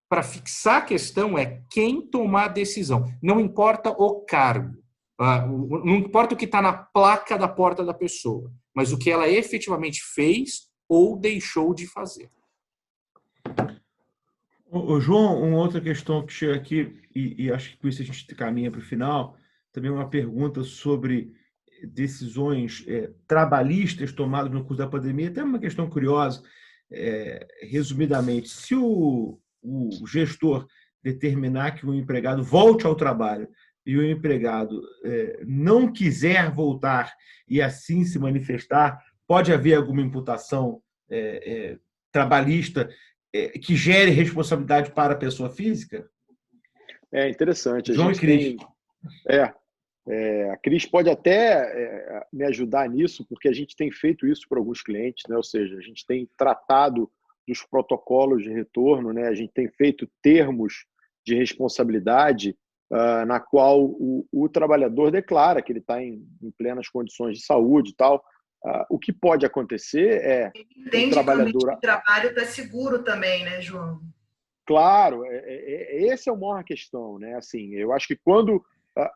para fixar a questão é quem tomar a decisão. Não importa o cargo. Não importa o que está na placa da porta da pessoa, mas o que ela efetivamente fez ou deixou de fazer.
João, uma outra questão que chega aqui, e acho que com isso a gente caminha para o final, também uma pergunta sobre decisões trabalhistas tomadas no curso da pandemia, até uma questão curiosa, resumidamente, se o gestor determinar que o empregado volte ao trabalho e o empregado não quiser voltar e assim se manifestar, pode haver alguma imputação trabalhista que gere responsabilidade para a pessoa física?
É interessante.
João e Cris.
A Cris pode até me ajudar nisso, porque a gente tem feito isso para alguns clientes, né? Ou seja, a gente tem tratado dos protocolos de retorno, né? A gente tem feito termos de responsabilidade na qual o trabalhador declara que ele está em plenas condições de saúde e tal. O que pode acontecer é
o trabalhador... que o trabalho está seguro também, né, João?
Claro, essa é a maior questão, né? Assim, eu acho que quando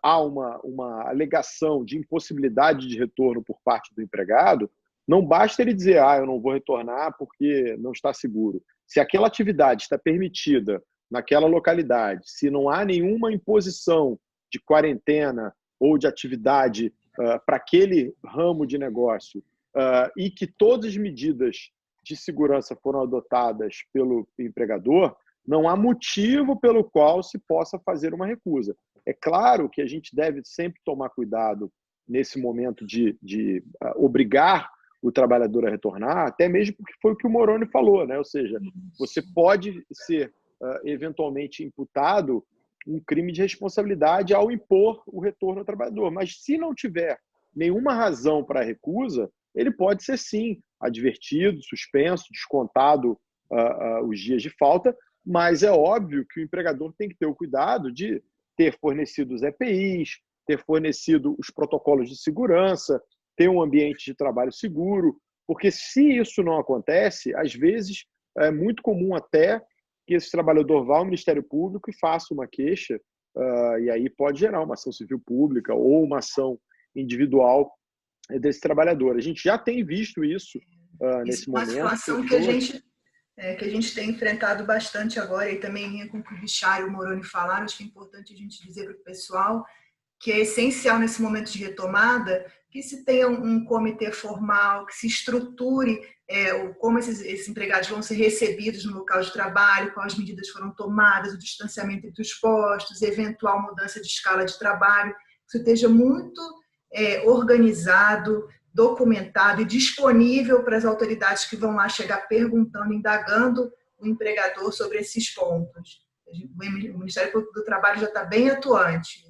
há uma alegação de impossibilidade de retorno por parte do empregado, não basta ele dizer, eu não vou retornar porque não está seguro. Se aquela atividade está permitida naquela localidade, se não há nenhuma imposição de quarentena ou de atividade para aquele ramo de negócio e que todas as medidas de segurança foram adotadas pelo empregador, não há motivo pelo qual se possa fazer uma recusa. É claro que a gente deve sempre tomar cuidado nesse momento de obrigar o trabalhador a retornar, até mesmo porque foi o que o Moroni falou, né? Ou seja, você pode ser eventualmente imputado um crime de responsabilidade ao impor o retorno ao trabalhador. Mas se não tiver nenhuma razão para a recusa, ele pode ser sim advertido, suspenso, descontado os dias de falta, mas é óbvio que o empregador tem que ter o cuidado de ter fornecido os EPIs, ter fornecido os protocolos de segurança, ter um ambiente de trabalho seguro, porque se isso não acontece, às vezes é muito comum até que esse trabalhador vá ao Ministério Público e faça uma queixa, e aí pode gerar uma ação civil pública ou uma ação individual desse trabalhador. A gente já tem visto isso nesse momento.
Uma situação que a gente tem enfrentado bastante agora, e também linha com o que o Bichara e o Moroni falaram, acho que é importante a gente dizer para o pessoal que é essencial nesse momento de retomada que se tenha um comitê formal, que se estruture como esses empregados vão ser recebidos no local de trabalho, quais medidas foram tomadas, o distanciamento entre os postos, eventual mudança de escala de trabalho, que isso esteja muito organizado documentado e disponível para as autoridades que vão lá chegar perguntando, indagando o empregador sobre esses pontos. O Ministério Público do Trabalho já está bem atuante.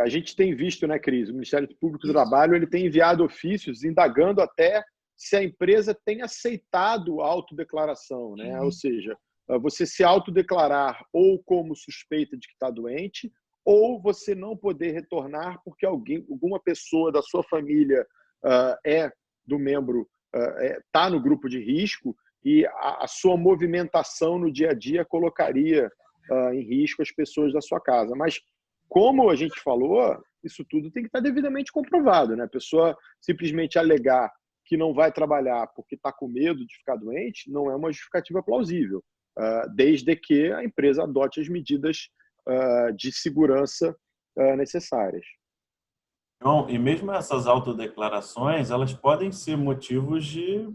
A gente tem visto, né, Cris? O Ministério Público do Trabalho ele tem enviado ofícios indagando até se a empresa tem aceitado a autodeclaração, né? Ou seja, você se autodeclarar ou como suspeita de que está doente, ou você não poder retornar porque alguma pessoa da sua família é do membro, está no grupo de risco e a sua movimentação no dia a dia colocaria em risco as pessoas da sua casa. Mas, como a gente falou, isso tudo tem que estar devidamente comprovado, né? A pessoa simplesmente alegar que não vai trabalhar porque está com medo de ficar doente não é uma justificativa plausível, desde que a empresa adote as medidas de segurança necessárias.
Então, e mesmo essas autodeclarações, elas podem ser motivos de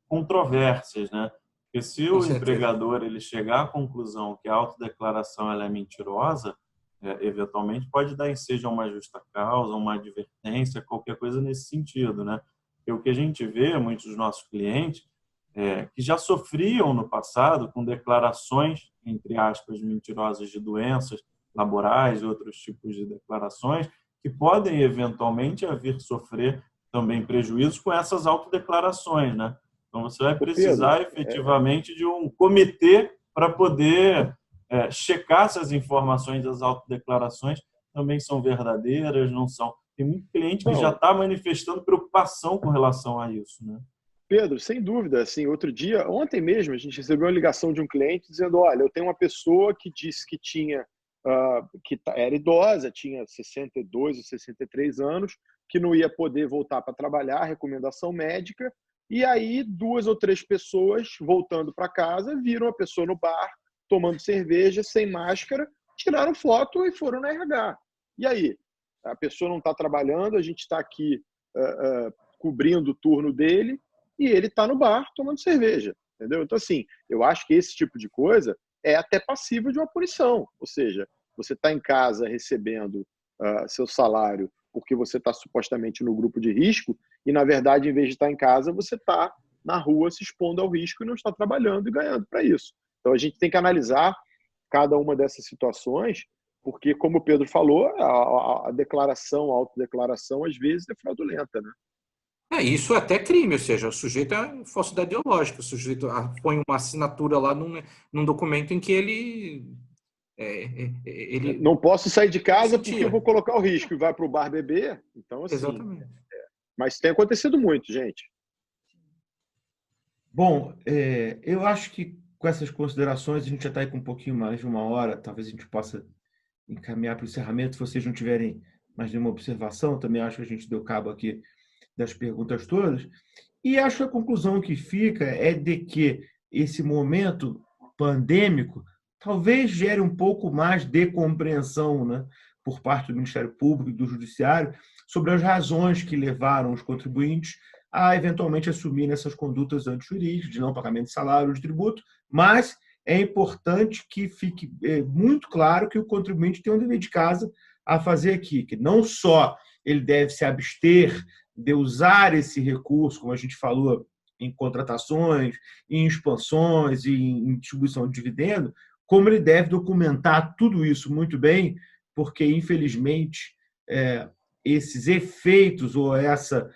controvérsias, né? Porque se o empregador ele chegar à conclusão que a autodeclaração ela é mentirosa, eventualmente pode dar ensejo a uma justa causa, uma advertência, qualquer coisa nesse sentido, né? Porque o que a gente vê, muitos dos nossos clientes, que já sofriam no passado com declarações, entre aspas, mentirosas de doenças laborais e outros tipos de declarações, que podem eventualmente vir sofrer também prejuízos com essas autodeclarações, né? Então, você vai precisar efetivamente de um comitê para poder checar se as informações das autodeclarações também são verdadeiras, não são. Tem muito cliente que já está manifestando preocupação com relação a isso, né?
Pedro, sem dúvida. Assim, ontem mesmo, a gente recebeu uma ligação de um cliente dizendo: olha, eu tenho uma pessoa que disse que era idosa, tinha 62 ou 63 anos, que não ia poder voltar para trabalhar, recomendação médica, e aí 2 ou 3 pessoas voltando para casa viram a pessoa no bar tomando cerveja, sem máscara, tiraram foto e foram na RH. E aí? A pessoa não está trabalhando, a gente está aqui cobrindo o turno dele e ele está no bar tomando cerveja, entendeu? Então, assim, eu acho que esse tipo de coisa é até passível de uma punição. Ou seja, você está em casa recebendo seu salário porque você está supostamente no grupo de risco e, na verdade, em vez de estar em casa, você está na rua se expondo ao risco e não está trabalhando e ganhando para isso. Então, a gente tem que analisar cada uma dessas situações, porque, como o Pedro falou, a declaração, a autodeclaração, às vezes é fraudulenta, né?
Isso é até crime, ou seja, o sujeito é falsidade ideológica, o sujeito põe uma assinatura lá num documento em que ele
não posso sair de casa porque eu vou colocar o risco e vai para o bar beber. Então, assim,
exatamente.
Mas tem acontecido muito, gente.
Bom, eu acho que com essas considerações a gente já está aí com um pouquinho mais de 1 hora, talvez a gente possa encaminhar para o encerramento. Se vocês não tiverem mais nenhuma observação, também acho que a gente deu cabo aqui das perguntas todas. E acho que a conclusão que fica é de que esse momento pandêmico talvez gere um pouco mais de compreensão, né, por parte do Ministério Público e do Judiciário sobre as razões que levaram os contribuintes a eventualmente assumirem essas condutas antijurídicas, de não pagamento de salário, de tributo, mas é importante que fique muito claro que o contribuinte tem um dever de casa a fazer aqui, que não só ele deve se abster de usar esse recurso, como a gente falou, em contratações, em expansões e em distribuição de dividendo, como ele deve documentar tudo isso muito bem, porque, infelizmente, esses efeitos ou essa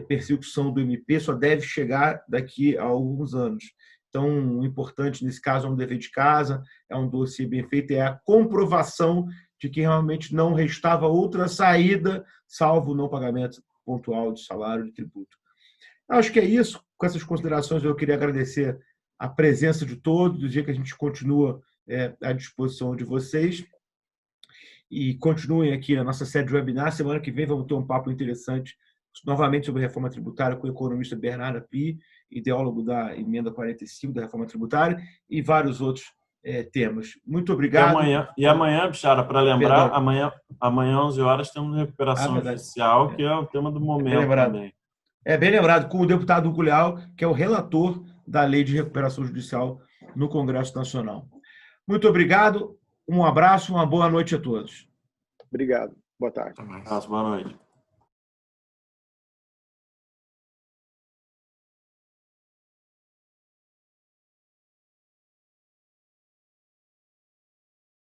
persecução do MP só deve chegar daqui a alguns anos. Então, o importante nesse caso é um dever de casa, é um dossiê bem feito, é a comprovação de que realmente não restava outra saída, salvo o não pagamento pontual de salário de tributo. Acho que é isso. Com essas considerações, eu queria agradecer a presença de todos, do dia que a gente continua à disposição de vocês. E continuem aqui na nossa série de webinar. Semana que vem vamos ter um papo interessante, novamente sobre reforma tributária, com o economista Bernardo Api, ideólogo da emenda 45 da reforma tributária, e vários outros temas. Muito obrigado.
E amanhã, Bichara, para lembrar, amanhã 11 horas temos recuperação judicial, que é o tema do momento também.
Bem lembrado, com o deputado Hugo Leal, que é o relator da Lei de Recuperação Judicial no Congresso Nacional. Muito obrigado, um abraço, uma boa noite a todos.
Obrigado. Boa tarde.
Boa noite.